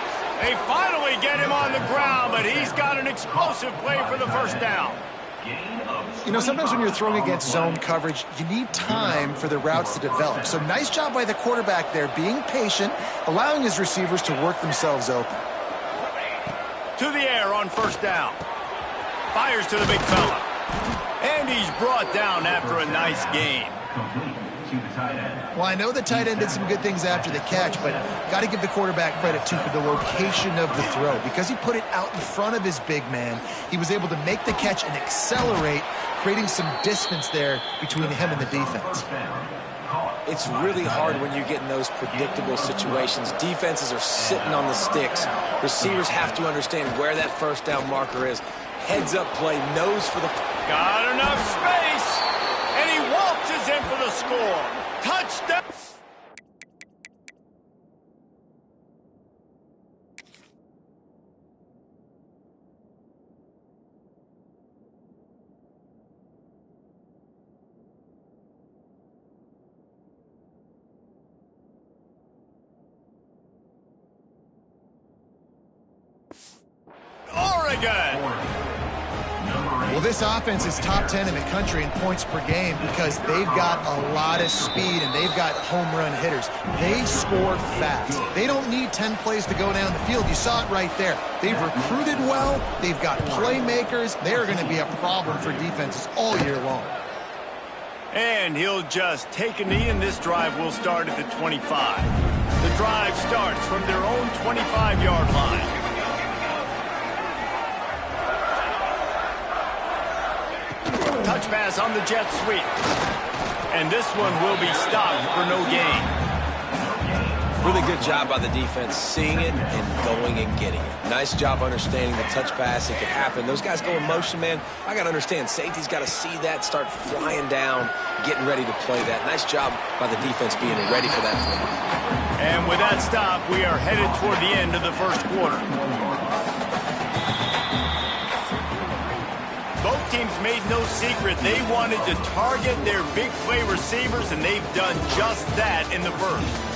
Speaker 5: They finally get him on the ground, but he's got an explosive play for the first down.
Speaker 6: You know, sometimes when you're throwing against zone coverage, you need time for the routes to develop. So nice job by the quarterback there, being patient, allowing his receivers to work themselves open.
Speaker 5: To the air on first down. Fires to the big fella. And he's brought down after a nice gain.
Speaker 6: Well, I know the tight end did some good things after the catch, but got to give the quarterback credit, too, for the location of the throw. Because he put it out in front of his big man, he was able to make the catch and accelerate, creating some distance there between him and the defense.
Speaker 7: It's really hard when you get in those predictable situations. Defenses are sitting on the sticks. Receivers have to understand where that first down marker is. Heads up play, nose for the...
Speaker 5: Got enough space, and he waltzes in for the score. Touchdown! Oregon!
Speaker 6: Well, this offense is top 10 in the country in points per game because they've got a lot of speed and they've got home run hitters. They score fast. They don't need 10 plays to go down the field. You saw it right there. They've recruited well. They've got playmakers. They're going to be a problem for defenses all year long.
Speaker 5: And he'll just take a knee, and this drive will start at the 25. The drive starts from their own 25-yard line. Touch pass on the jet sweep. And this one will be stopped for no gain.
Speaker 7: Really good job by the defense, seeing it and going and getting it. Nice job understanding the touch pass. It can happen. Those guys go in motion, man. I got to understand, safety's got to see that, start flying down, getting ready to play that. Nice job by the defense being ready for that play.
Speaker 5: And with that stop, we are headed toward the end of the first quarter. Both teams made no secret they wanted to target their big play receivers, and they've done just that in the first.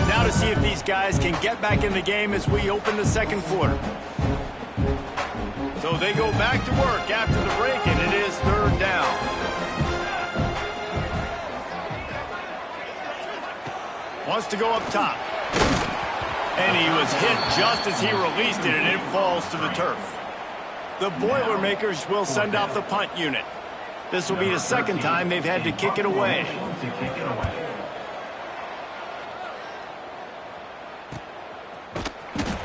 Speaker 5: Now to to see if these guys can get back in the game as we open the second quarter. So they go back to work after the break, and it is third down. Wants to go up top. And he was hit just as he released it, and it falls to the turf. The Boilermakers will send out the punt unit. This will be the second time they've had to kick it away.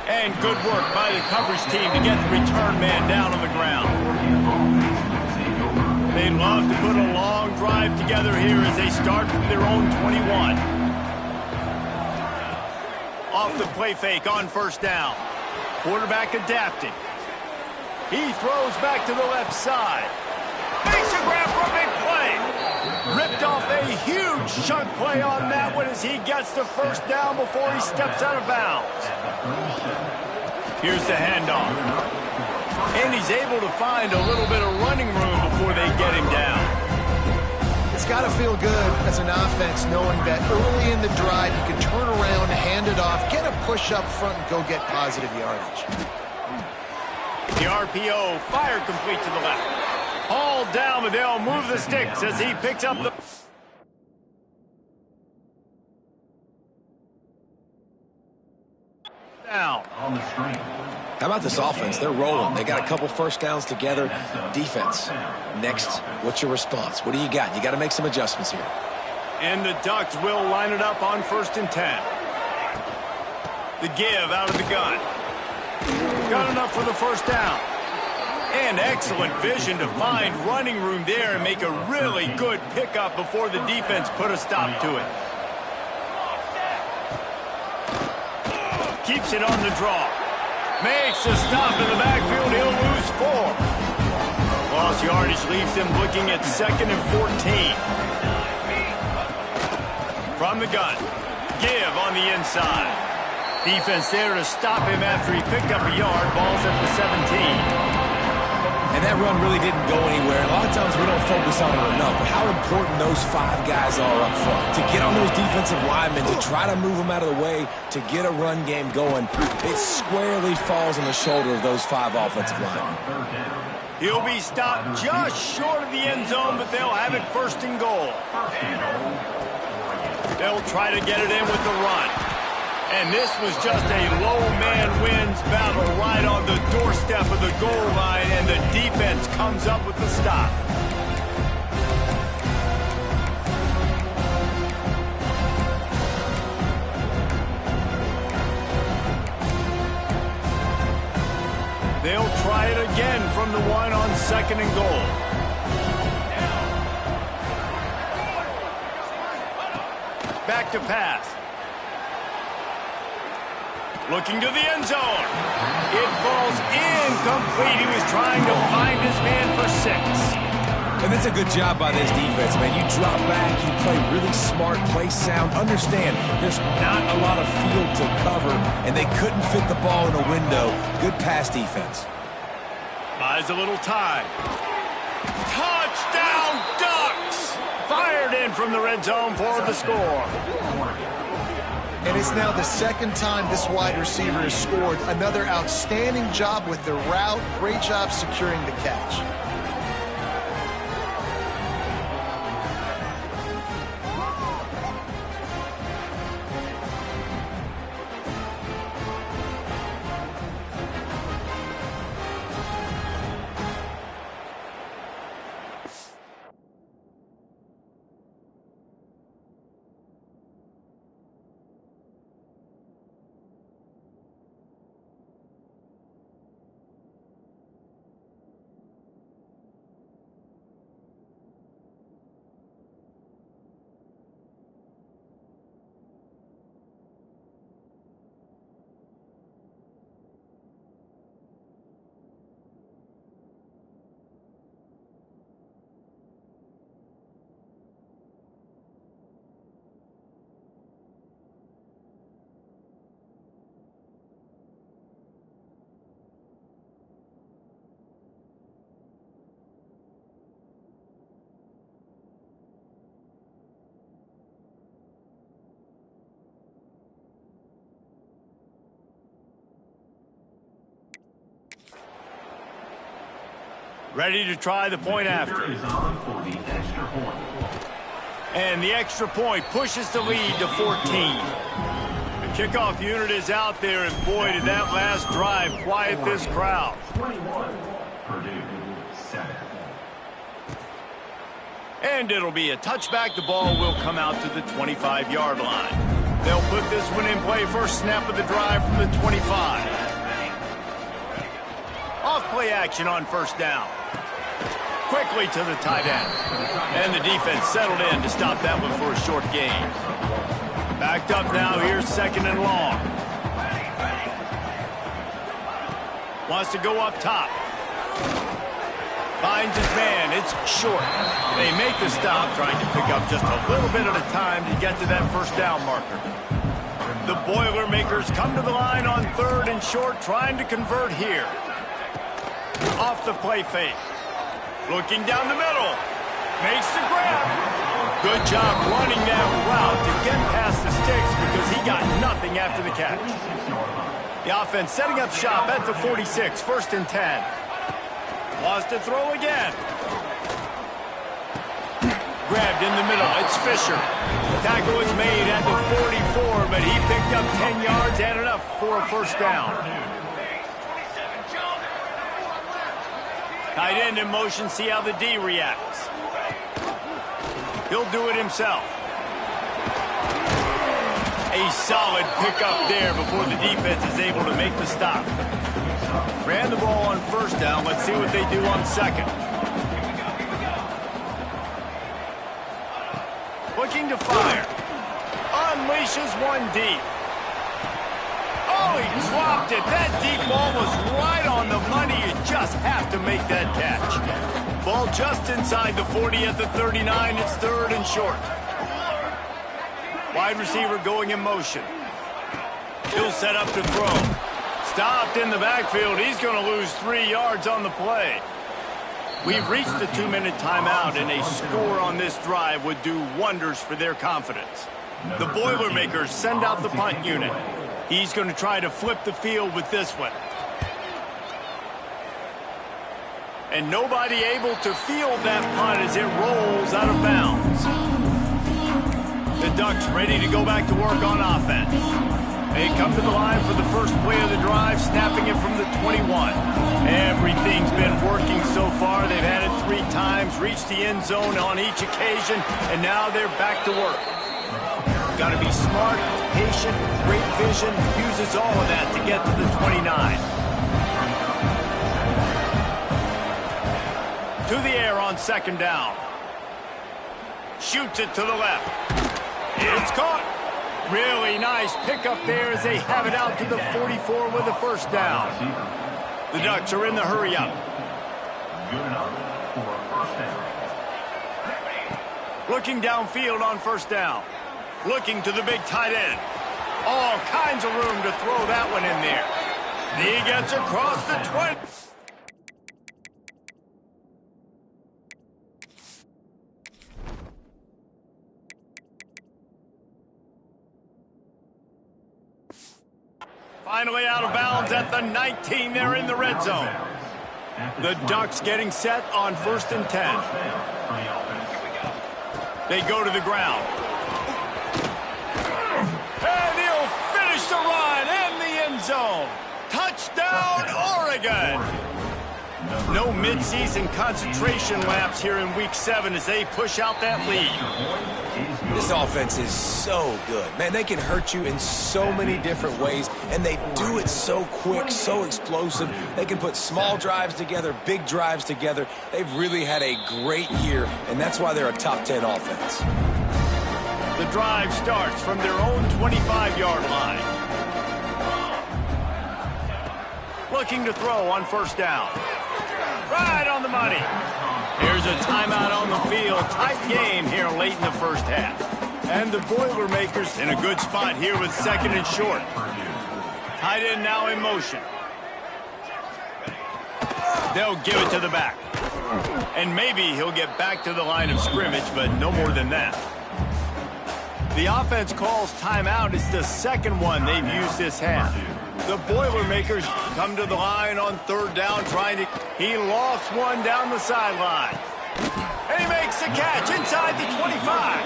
Speaker 5: And good work by the coverage team to get the return man down on the ground. They love to put a long drive together here as they start from their own 21. Off the play fake on first down. Quarterback adapting. He throws back to the left side. Makes a grab for a big play. Ripped off a huge chunk play on that one as he gets the first down before he steps out of bounds. Here's the handoff. And he's able to find a little bit of running room before they get him down.
Speaker 6: It's got to feel good as an offense knowing that early in the drive you can turn around, hand it off, get a push up front, and go get positive yardage.
Speaker 5: The RPO fired complete to the left. Hauled down, but they'll move the sticks as he picks up the... down.
Speaker 7: How about this offense? They're rolling. They got a couple first downs together. Defense. Next, what's your response? What do you got? You got to make some adjustments here.
Speaker 5: And the Ducks will line it up on 1st and 10. The give out of the gun. Got enough for the first down. And excellent vision to find running room there and make a really good pickup before the defense put a stop to it. Keeps it on the draw. Makes a stop in the backfield. He'll lose 4. Lost yardage leaves him looking at 2nd and 14. From the gun. Give on the inside. Defense there to stop him after he picked up a yard. Ball's at the 17.
Speaker 7: And that run really didn't go anywhere. A lot of times we don't focus on it enough, but how important those 5 guys are up front. To get on those defensive linemen, to try to move them out of the way, to get a run game going, it squarely falls on the shoulder of those 5 offensive linemen.
Speaker 5: He'll be stopped just short of the end zone, but they'll have it 1st and goal. They'll try to get it in with the run. And this was just a low man wins battle right on the doorstep of the goal line, and the defense comes up with the stop. They'll try it again from the 1 on 2nd and goal. Back to pass. Looking to the end zone. It falls incomplete. He was trying to find his man for 6.
Speaker 7: And that's a good job by this defense, man. You drop back, you play really smart, play sound. Understand, there's not a lot of field to cover, and they couldn't fit the ball in a window. Good pass defense.
Speaker 5: Buys a little time. Touchdown, Ducks! Fired in from the red zone for the score.
Speaker 6: And it's now the 2nd time this wide receiver has scored. Another outstanding job with the route. Great job securing the catch.
Speaker 5: Ready to try the point after. And the extra point pushes the lead to 14. The kickoff unit is out there, and boy, did that last drive quiet this crowd.
Speaker 4: 21, Purdue, 7.
Speaker 5: And it'll be a touchback. The ball will come out to the 25-yard line. They'll put this one in play. First snap of the drive from the 25. Off play action on first down. Quickly to the tight end. And the defense settled in to stop that one for a short gain. Backed up now. Here's second and long. Wants to go up top. Finds his man. It's short. They make the stop, trying to pick up just a little bit at a time to get to that first down marker. The Boilermakers come to the line on third and short, trying to convert here. Off the play fake. Looking down the middle. Makes the grab. Good job running that route to get past the sticks because he got nothing after the catch. The offense setting up shop at the 46, first and 10. Wants to throw again. Grabbed in the middle. It's Fisher. The tackle is made at the 44, but he picked up 10 yards and enough for a first down. Tight end in motion. See how the D reacts. He'll do it himself. A solid pickup there before the defense is able to make the stop. Ran the ball on first down. Let's see what they do on second. Looking to fire. Unleashes one deep. Oh, he dropped it. That deep ball was right on the money. You just have to make that catch. Ball just inside the 40 at the 39. It's third and short. Wide receiver going in motion. He'll set up to throw. Stopped in the backfield. He's going to lose 3 yards on the play. We've reached the 2-minute timeout, and a score on this drive would do wonders for their confidence. The Boilermakers send out the punt unit. He's going to try to flip the field with this one. And nobody able to field that punt as it rolls out of bounds. The Ducks ready to go back to work on offense. They come to the line for the first play of the drive, snapping it from the 21. Everything's been working so far. They've had it 3 times, reached the end zone on each occasion, and now they're back to work. Got to be smart, patient, great vision, uses all of that to get to the 29. To the air on second down. Shoots it to the left. It's caught. Really nice pickup there as they have it out to the 44 with a first down. The Ducks are in the hurry up.
Speaker 4: Good enough for a first down.
Speaker 5: Looking downfield on first down. Looking to the big tight end. All kinds of room to throw that one in there. He gets across the 20. Finally out of bounds at the 19. They're in the red zone. The Ducks getting set on first and 10. They go to the ground. And he'll finish the run in the end zone. Touchdown, Oregon. No midseason concentration laps here in Week 7 as they push out that lead.
Speaker 7: This offense is so good. Man, they can hurt you in so many different ways, and they do it so quick, so explosive. They can put small drives together, big drives together. They've really had a great year, and that's why they're a top 10 offense.
Speaker 5: The drive starts from their own 25-yard line. Looking to throw on first down. Right on the money. Here's a timeout on the field. Tight game here late in the first half. And the Boilermakers in a good spot here with second and short. Tight end now in motion. They'll give it to the back. And maybe he'll get back to the line of scrimmage, but no more than that. The offense calls timeout. It's the second one they've used this half. The Boilermakers come to the line on third down trying to... He lofts one down the sideline. And he makes the catch inside the 25.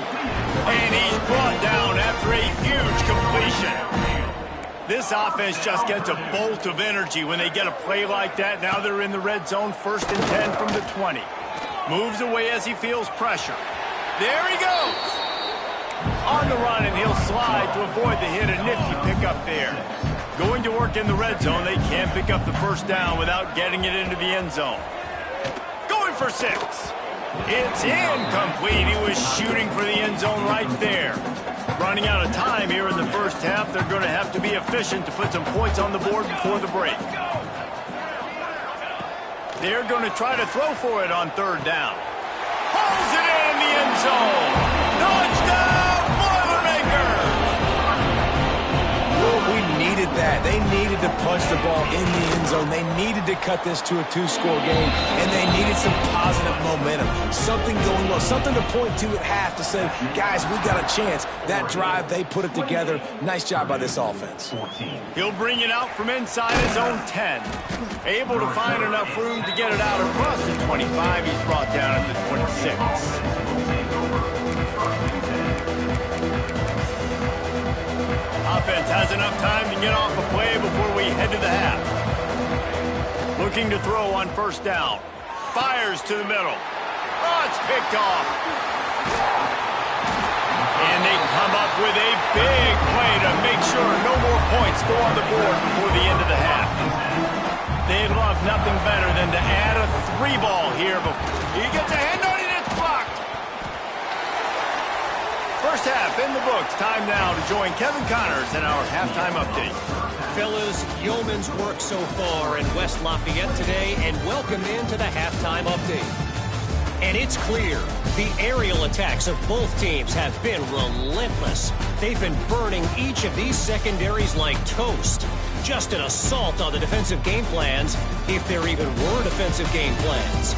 Speaker 5: And he's brought down after a huge completion. This offense just gets a bolt of energy when they get a play like that. Now they're in the red zone, 1st and 10 from the 20. Moves away as he feels pressure. There he goes. On the run, and he'll slide to avoid the hit. A nifty pickup there. Going to work in the red zone. They can't pick up the first down without getting it into the end zone. Going for 6. It's incomplete. He was shooting for the end zone right there. Running out of time here in the first half. They're going to have to be efficient to put some points on the board before the break. They're going to try to throw for it on third down. Pulls it in the end zone. Touchdown, Boilermakers!
Speaker 7: We needed that. They needed to punch the ball in the end zone. They needed to cut this to a 2-score game, and they needed some positive momentum. Something going well, something to point to at half to say, guys, we got a chance. That drive, they put it together. Nice job by this offense.
Speaker 5: He'll bring it out from inside his own 10. Able to find enough room to get it out across the 25. He's brought down at the 26. Offense has enough time to get off a play before we head to the half. Looking to throw on first down. Fires to the middle. Oh, it's picked off. And they come up with a big play to make sure no more points go on the board before the end of the half. They'd love nothing better than to add a 3-ball here. He gets a hand on it, it's blocked. First half in the books. Time now to join Kevin Connors in our halftime update.
Speaker 3: Fellas, yeoman's work so far in West Lafayette today, and welcome into the halftime update. And it's clear, the aerial attacks of both teams have been relentless. They've been burning each of these secondaries like toast. Just an assault on the defensive game plans, if there even were defensive game plans.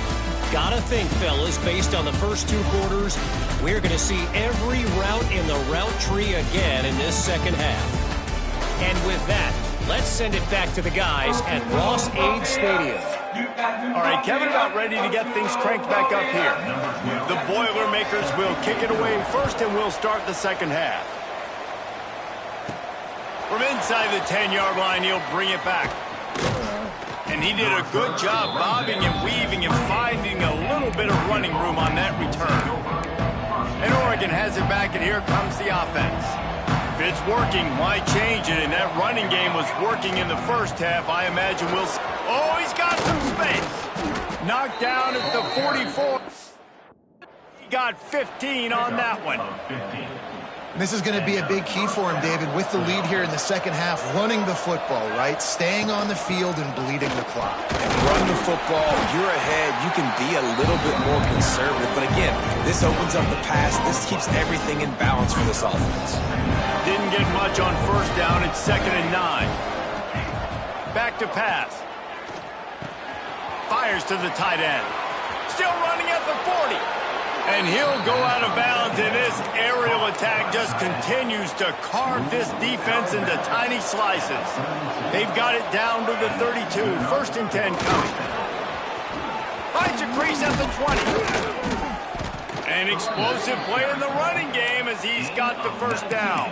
Speaker 3: Gotta think, fellas, based on the first 2 quarters, we're going to see every route in the route tree again in this second half. And with that, let's send it back to the guys at Ross-Ade Stadium.
Speaker 5: All right, Kevin about ready to get things cranked back up here. The Boilermakers will kick it away first, and we'll start the second half. From inside the 10-yard line, he'll bring it back. And he did a good job bobbing and weaving and finding a little bit of running room on that return. And Oregon has it back, and here comes the offense. If it's working, why change it? And that running game was working in the first half. I imagine we'll... Oh, he's got some space. Knocked down at the 44. He got 15 on that one.
Speaker 6: This is going to be a big key for him, David, with the lead here in the second half, running the football, right? Staying on the field and bleeding the clock.
Speaker 7: And run the football, you're ahead, you can be a little bit more conservative. But again, this opens up the pass. This keeps everything in balance for this offense.
Speaker 5: Didn't get much on first down. It's 2nd and 9. Back to pass. Fires to the tight end. Still running at the 40. And he'll go out of bounds, and this aerial attack just continues to carve this defense into tiny slices. They've got it down to the 32. 1st and 10 coming. Finds a crease at the 20. An explosive play in the running game as he's got the first down.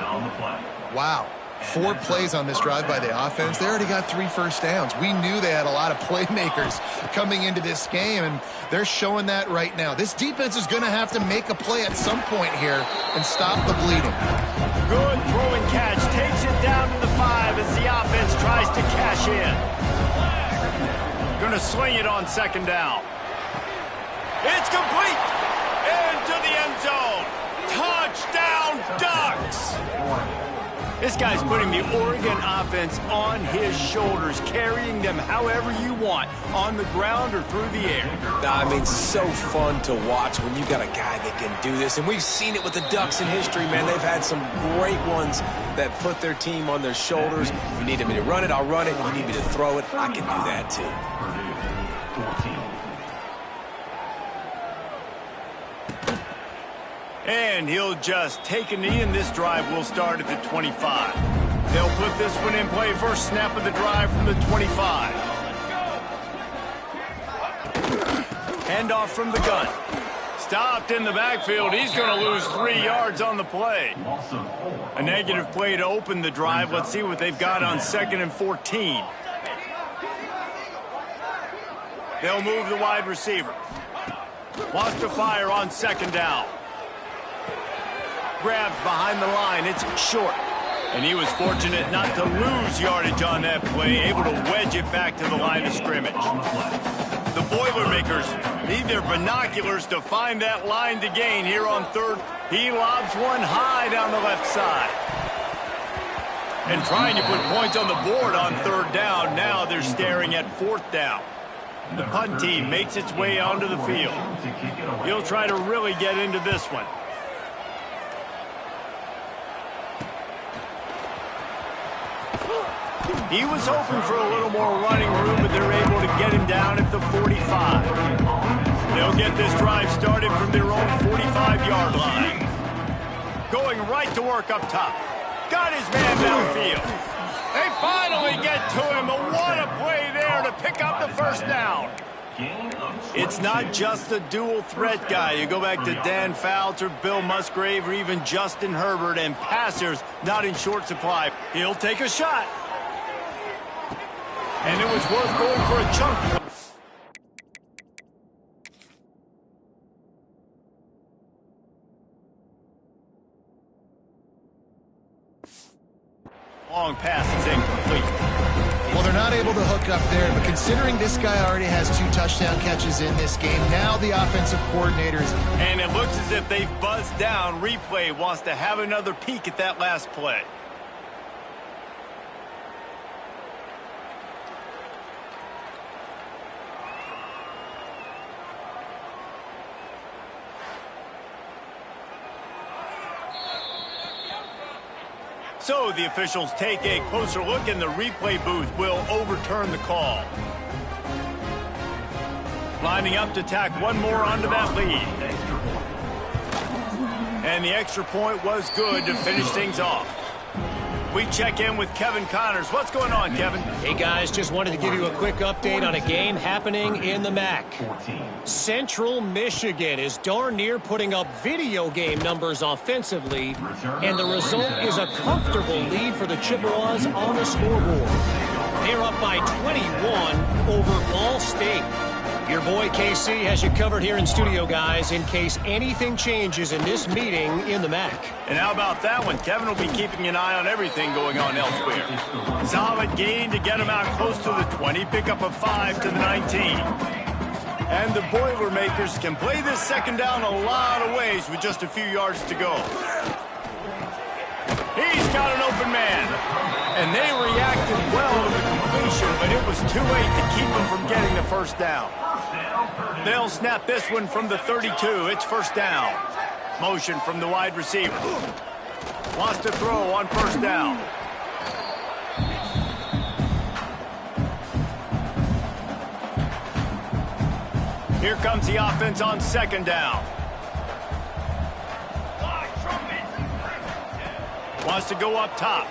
Speaker 6: Wow. 4 plays on this drive by the offense. They already got 3 first downs. We knew they had a lot of playmakers coming into this game, and they're showing that right now. This defense is going to have to make a play at some point here and stop the bleeding.
Speaker 5: Good throw and catch. Takes it down to the 5 as the offense tries to cash in. Going to sling it on 2nd down. It's complete. Into the end zone. Touchdown, Ducks. This guy's putting the Oregon offense on his shoulders, carrying them however you want, on the ground or through the air.
Speaker 7: I mean, so fun to watch when you got a guy that can do this. And we've seen it with the Ducks in history, man. They've had some great ones that put their team on their shoulders. If you need me to run it, I'll run it. If you need me to throw it, I can do that too.
Speaker 5: And he'll just take a knee, and this drive will start at the 25. They'll put this one in play. First snap of the drive from the 25. Handoff from the gun. Stopped in the backfield. He's going to lose 3 yards on the play. A negative play to open the drive. Let's see what they've got on 2nd and 14. They'll move the wide receiver. Wants to fire on 2nd down. Grabbed behind the line. It's short. And he was fortunate not to lose yardage on that play, able to wedge it back to the line of scrimmage. The Boilermakers need their binoculars to find that line to gain here on 3rd. He lobs one high down the left side. And trying to put points on the board on 3rd down. Now they're staring at 4th down. The punt team makes its way onto the field. He'll try to really get into this one. He was hoping for a little more running room, but they're able to get him down at the 45. They'll get this drive started from their own 45-yard line. Going right to work up top. Got his man downfield. They finally get to him, but what a play there to pick up the first down. It's not just a dual threat guy. You go back to Dan Fouts or Bill Musgrave or even Justin Herbert, and passers not in short supply. He'll take a shot. And it was worth going for a chunk. Long pass is incomplete.
Speaker 6: Well, they're not able to hook up there, but considering this guy already has 2 touchdown catches in this game, now the offensive coordinators.
Speaker 5: And it looks as if they've buzzed down. Replay wants to have another peek at that last play. So the officials take a closer look, and the replay booth will overturn the call. Lining up to tack one more onto that lead. And the extra point was good to finish things off. We check in with Kevin Connors. What's going on, Kevin?
Speaker 3: Hey, guys, just wanted to give you a quick update on a game happening in the MAC. Central Michigan is darn near putting up video game numbers offensively, and the result is a comfortable lead for the Chippewas on the scoreboard. They're up by 21 over Ball State. Your boy KC has you covered here in studio, guys, in case anything changes in this meeting in the MAC.
Speaker 5: And how about that one? Kevin will be keeping an eye on everything going on elsewhere. Solid gain to get him out close to the 20, pick up a 5 to the 19. And the Boilermakers can play this 2nd down a lot of ways with just a few yards to go. He's got an open man. And they reacted well to the completion, but it was too late to keep them from getting the 1st down. They'll snap this one from the 32. It's 1st down. Motion from the wide receiver. Wants to throw on 1st down. Here comes the offense on 2nd down. Wants to go up top.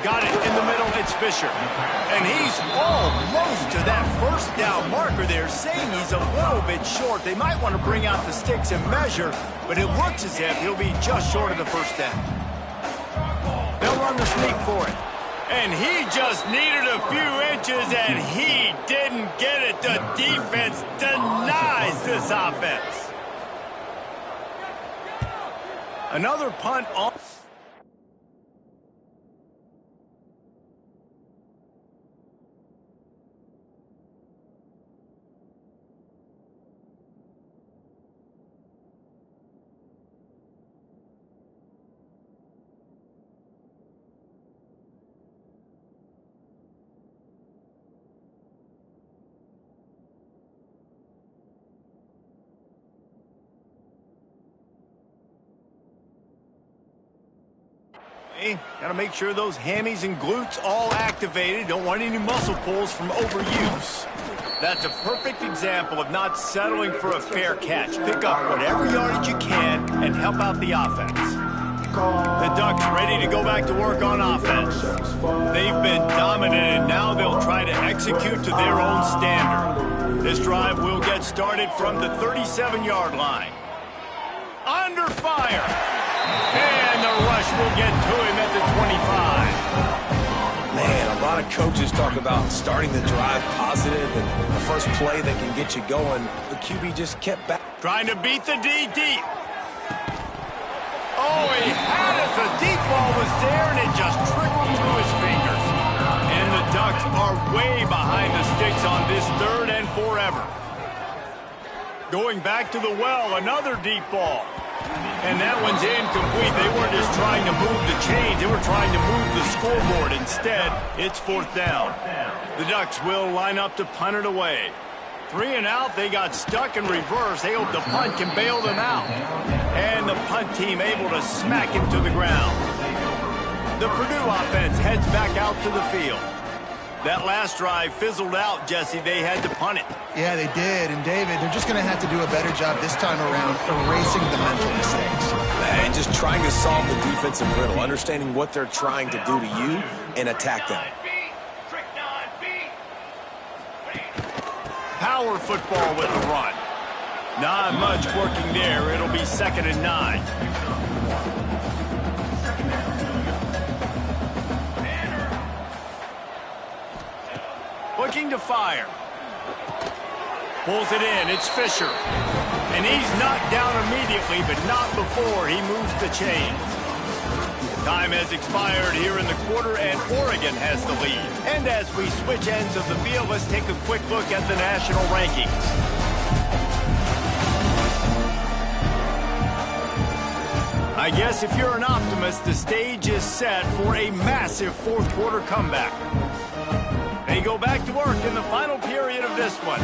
Speaker 5: Got it in the middle. It's Fisher. And he's almost to that 1st down marker there, saying he's a little bit short. They might want to bring out the sticks and measure, but it looks as if he'll be just short of the 1st down. They'll run the sneak for it. And he just needed a few inches, and he didn't get it. The defense denies this offense. Another punt on. Hey, got to make sure those hammies and glutes all activated. Don't want any muscle pulls from overuse. That's a perfect example of not settling for a fair catch. Pick up whatever yardage you can and help out the offense. The Ducks ready to go back to work on offense. They've been dominant, and now they'll try to execute to their own standard. This drive will get started from the 37-yard line. Under fire. And the rush will get to him at the 25.
Speaker 7: Man, a lot of coaches talk about starting the drive positive and the first play that can get you going. The QB just kept back.
Speaker 5: Trying to beat the D deep. Oh, he had it. The deep ball was there, and it just trickled through his fingers. And the Ducks are way behind the sticks on this 3rd and forever. Going back to the well, another deep ball. And that one's incomplete. They weren't just trying to move the chains. They were trying to move the scoreboard. Instead, it's 4th down. The Ducks will line up to punt it away. 3 and out. They got stuck in reverse. They hope the punt can bail them out. And the punt team able to smack him to the ground. The Purdue offense heads back out to the field. That last drive fizzled out, Jesse. They had to punt it.
Speaker 6: Yeah, they did. And, David, they're just going to have to do a better job this time around erasing the mental mistakes.
Speaker 7: And just trying to solve the defensive riddle, understanding what they're trying to do to you and attack them.
Speaker 5: Power football with the run. Not much working there. It'll be 2nd and 9. Looking to fire. Pulls it in. It's Fisher. And he's knocked down immediately, but not before he moves the chains. Time has expired here in the quarter, and Oregon has the lead. And as we switch ends of the field, let's take a quick look at the national rankings. I guess if you're an optimist, the stage is set for a massive 4th quarter comeback. They go back to work in the final period of this one.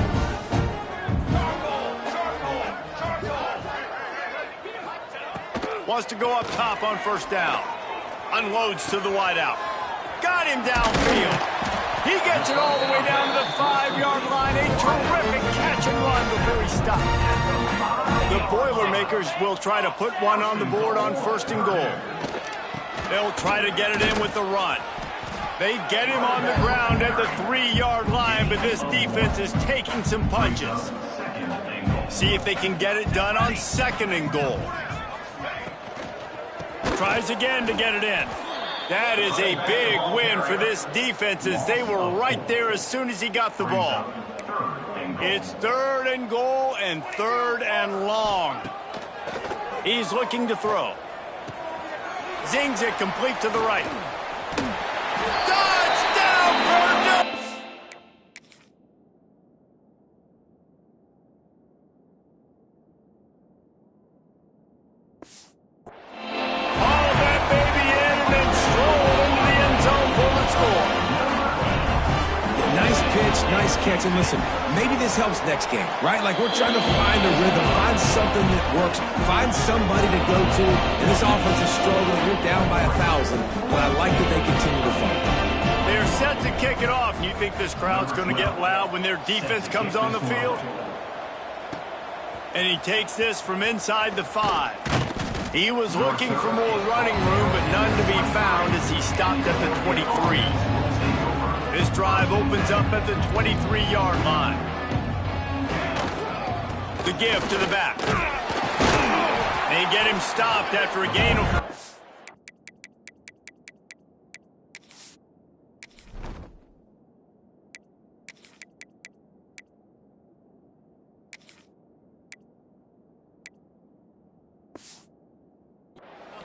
Speaker 5: Wants to go up top on 1st down. Unloads to the wideout. Got him downfield. He gets it all the way down to the 5-yard line. A terrific catch and run before he stopped. The Boilermakers will try to put one on the board on 1st and goal. They'll try to get it in with the run. They get him on the ground at the 3-yard line, but this defense is taking some punches. See if they can get it done on 2nd and goal. Tries again to get it in. That is a big win for this defense as they were right there as soon as he got the ball. It's 3rd and goal and 3rd and long. He's looking to throw. Zings it complete to the right. Touchdown, Purdue!
Speaker 7: Nice catch, and listen, maybe this helps next game, right? Like, we're trying to find a rhythm, find something that works, find somebody to go to, and this offense is struggling. You're down by 1,000, but I like that they continue to fight.
Speaker 5: They're set to kick it off, and you think this crowd's going to get loud when their defense comes on the field? And he takes this from inside the 5. He was looking for more running room, but none to be found as he stopped at the 23. This drive opens up at the 23-yard line. The give to the back. They get him stopped after a gain of...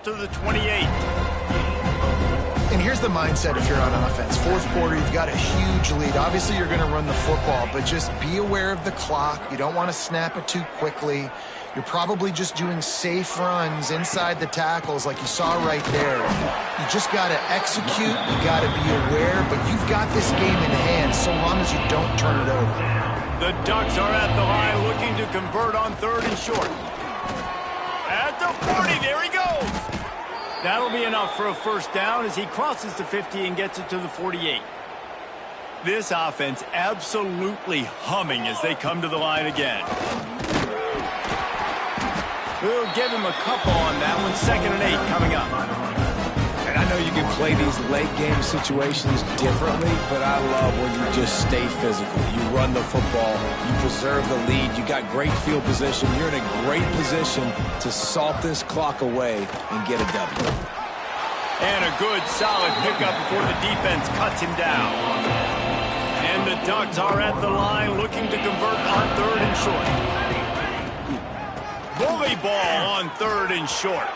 Speaker 5: to the 28.
Speaker 6: And here's the mindset if you're on offense. 4th quarter, you've got a huge lead. Obviously, you're going to run the football, but just be aware of the clock. You don't want to snap it too quickly. You're probably just doing safe runs inside the tackles like you saw right there. You just got to execute. You got to be aware, but you've got this game in hand so long as you don't turn it over.
Speaker 5: The Ducks are at the line looking to convert on 3rd and short. At the 40, there he goes. That'll be enough for a first down as he crosses the 50 and gets it to the 48. This offense absolutely humming as they come to the line again. We'll give him a couple on that one. 2nd and 8 coming up.
Speaker 7: And I know you can play these late game situations differently, but I love when you just stay physical. You run the football, you preserve the lead, you got great field position. You're in a great position to salt this clock away and get a W.
Speaker 5: And a good solid pickup before the defense cuts him down. And the Ducks are at the line looking to convert on 3rd and short. Bully ball on 3rd and short.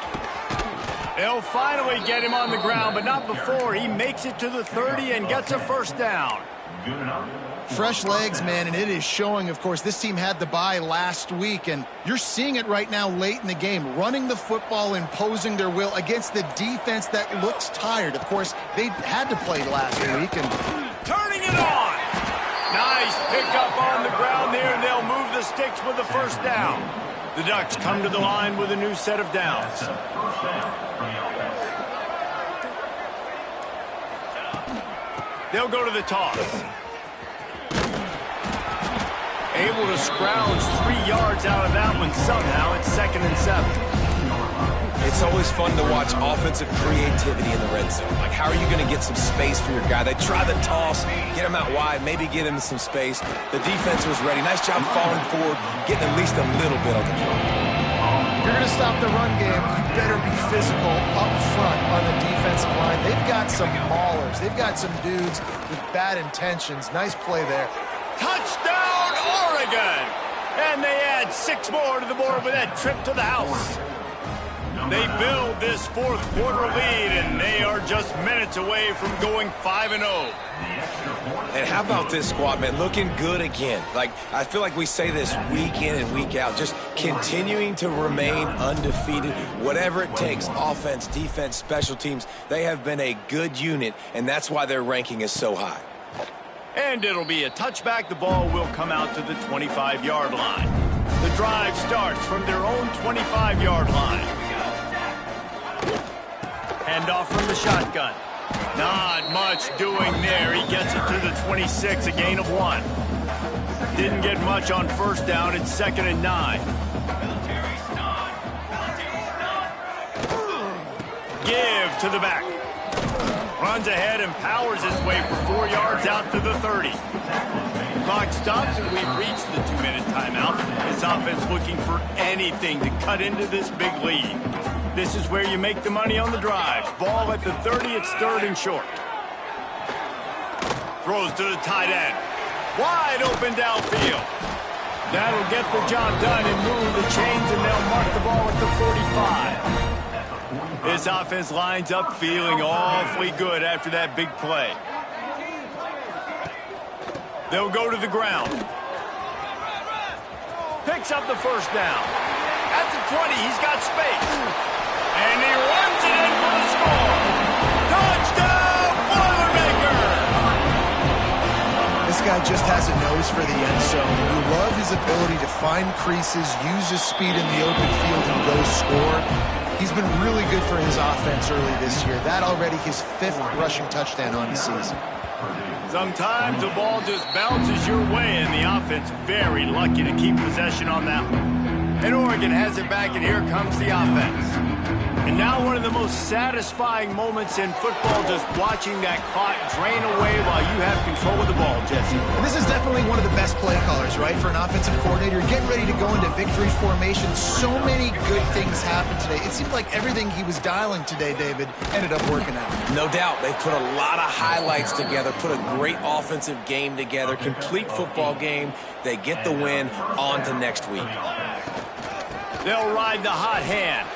Speaker 5: They'll finally get him on the ground, but not before he makes it to the 30 and gets a first down.
Speaker 6: Fresh legs, man, and it is showing, of course. This team had the bye last week, and you're seeing it right now late in the game, running the football, imposing their will against the defense that looks tired. Of course, they had to play last week. And
Speaker 5: turning it on. Nice pickup on the ground there, and they'll move the sticks with the first down. The Ducks come to the line with a new set of downs. They'll go to the toss. Able to scrounge 3 yards out of that one somehow. It's 2nd and 7.
Speaker 7: It's always fun to watch offensive creativity in the red zone. Like, how are you going to get some space for your guy? They try the toss, get him out wide, maybe get him some space. The defense was ready. Nice job falling forward, getting at least a little bit on the play.
Speaker 6: If you're going to stop the run game, you better be physical up front on the defensive line. They've got some maulers. They've got some dudes with bad intentions. Nice play there.
Speaker 5: Touchdown, Oregon! And they add 6 more to the board with that trip to the house. They build this 4th quarter lead, and they are just minutes away from going 5-0.
Speaker 7: And how about this squad, man? Looking good again. Like, I feel like we say this week in and week out, just continuing to remain undefeated, whatever it takes, offense, defense, special teams. They have been a good unit, and that's why their ranking is so high.
Speaker 5: And it'll be a touchback. The ball will come out to the 25-yard line. The drive starts from their own 25-yard line. Handoff from the shotgun. Not much doing there. He gets it to the 26, a gain of 1. Didn't get much on first down. It's 2nd and 9. Give to the back. Runs ahead and powers his way for 4 yards out to the 30. Clock stops and we've reached the 2-minute timeout. This offense looking for anything to cut into this big lead. This is where you make the money on the drive. Ball at the 30, it's 3rd and short. Throws to the tight end. Wide open downfield. That'll get the job done and move the chains, and they'll mark the ball at the 45. This offense lines up feeling awfully good after that big play. They'll go to the ground. Picks up the first down. At the 20, he's got space. And he runs it in for the score. Touchdown, Boilermaker!
Speaker 6: This guy just has a nose for the end zone. You love his ability to find creases, use his speed in the open field, and go score. He's been really good for his offense early this year. That already his 5th rushing touchdown on the season.
Speaker 5: Sometimes the ball just bounces your way, and the offense very lucky to keep possession on that one. And Oregon has it back, and here comes the offense. And now one of the most satisfying moments in football, just watching that clock drain away while you have control of the ball, Jesse.
Speaker 6: And this is definitely one of the best play callers, right, for an offensive coordinator. Getting ready to go into victory formation. So many good things happened today. It seemed like everything he was dialing today, David, ended up working out.
Speaker 7: No doubt. They put a lot of highlights together, put a great offensive game together, complete football game. They get the win. On to next week.
Speaker 5: They'll ride the hot hand.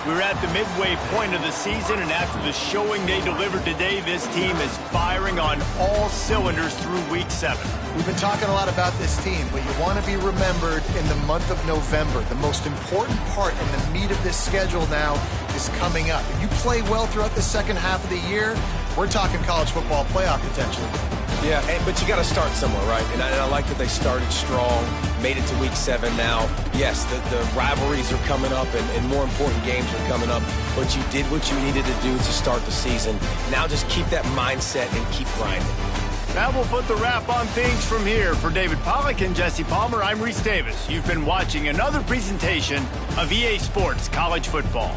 Speaker 5: We're at the midway point of the season, and after the showing they delivered today, this team is firing on all cylinders through week 7.
Speaker 6: We've been talking a lot about this team, but you want to be remembered in the month of November. The most important part and the meat of this schedule now is coming up. If you play well throughout the second half of the year, we're talking college football playoff potential.
Speaker 7: Yeah, but you got to start somewhere, right? And I like that they started strong, made it to week 7 now. Yes, the rivalries are coming up and more important games are coming up, but you did what you needed to do to start the season. Now just keep that mindset and keep grinding.
Speaker 5: That will put the wrap on things from here. For David Pollack and Jesse Palmer, I'm Reese Davis. You've been watching another presentation of EA Sports College Football.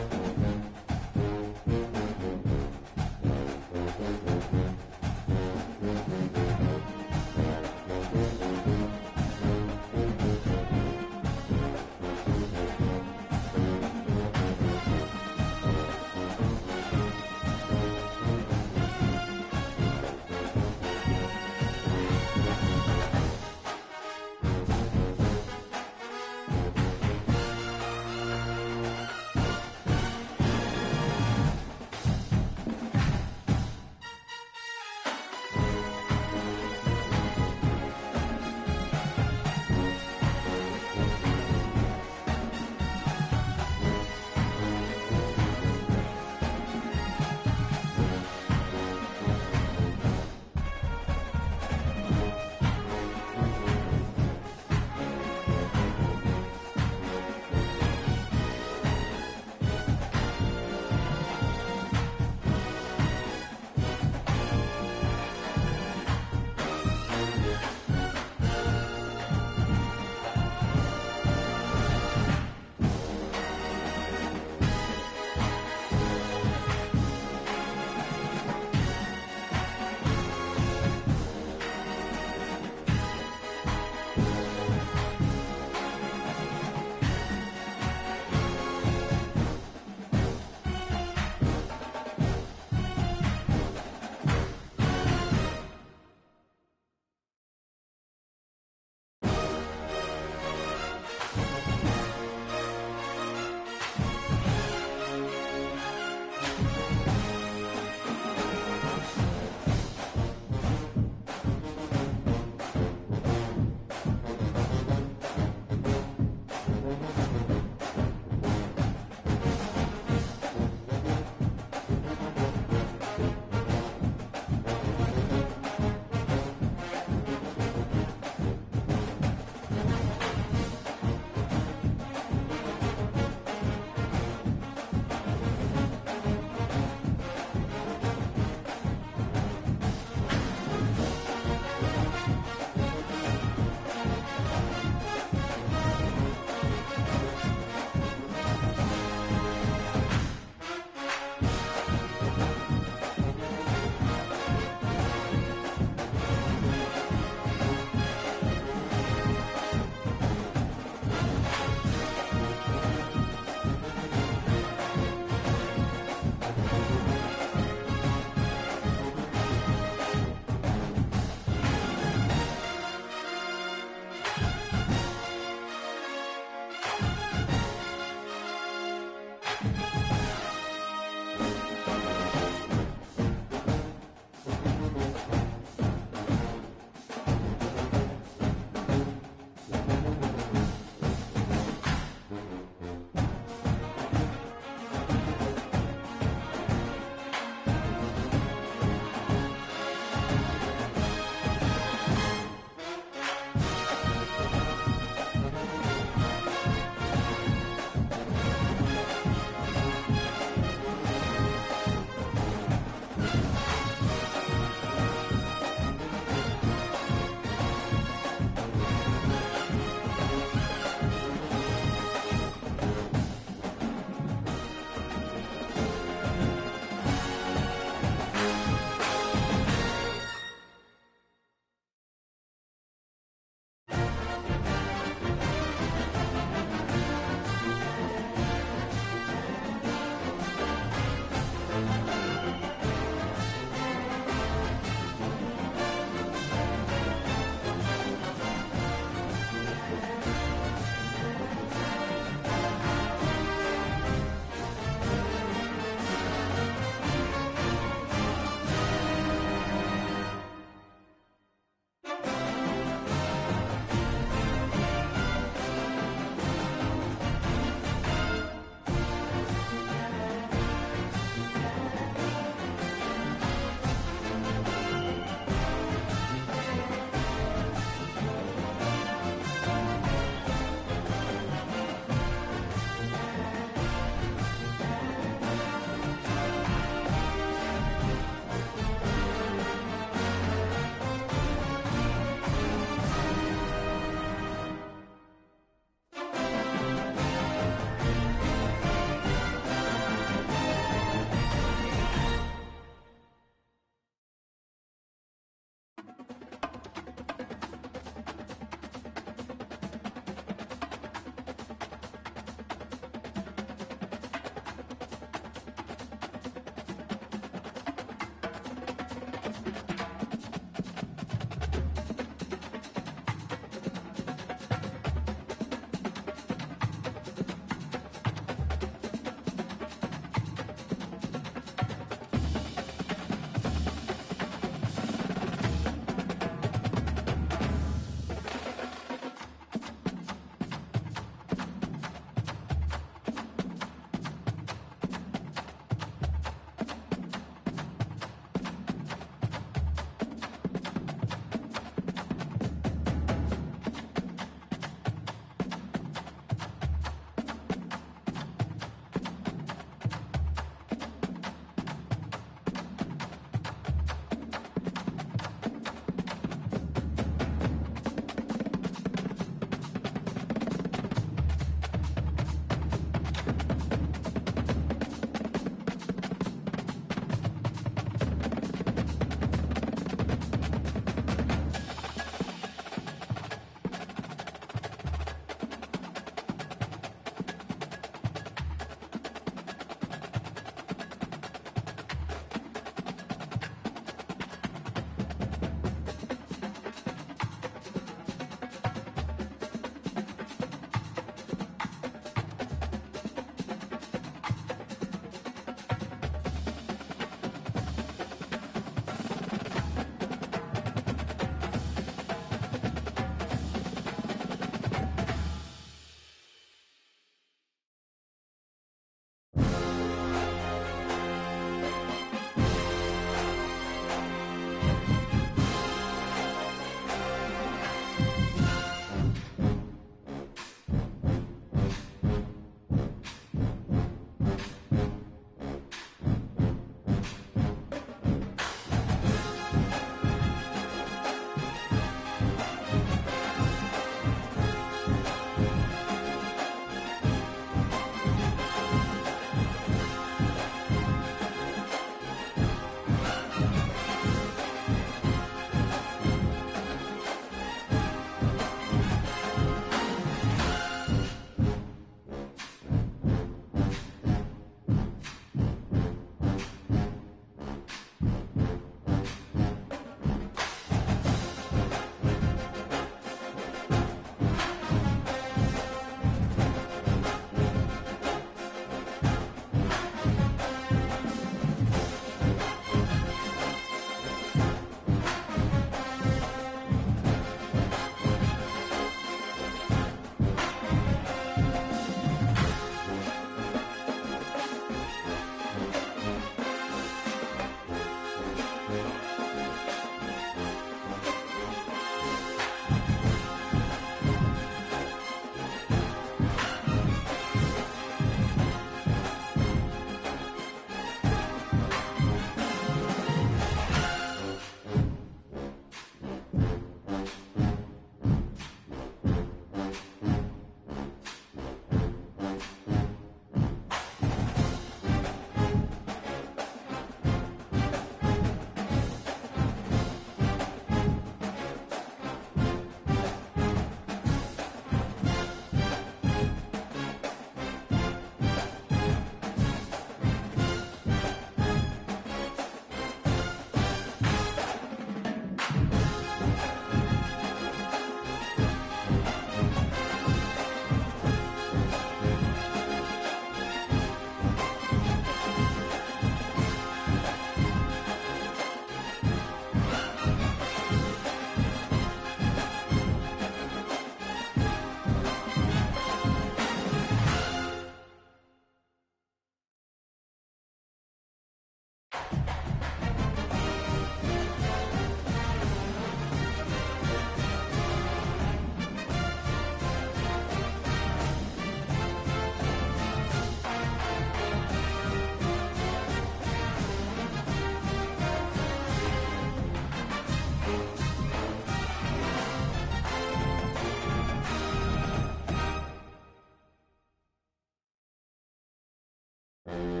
Speaker 1: it.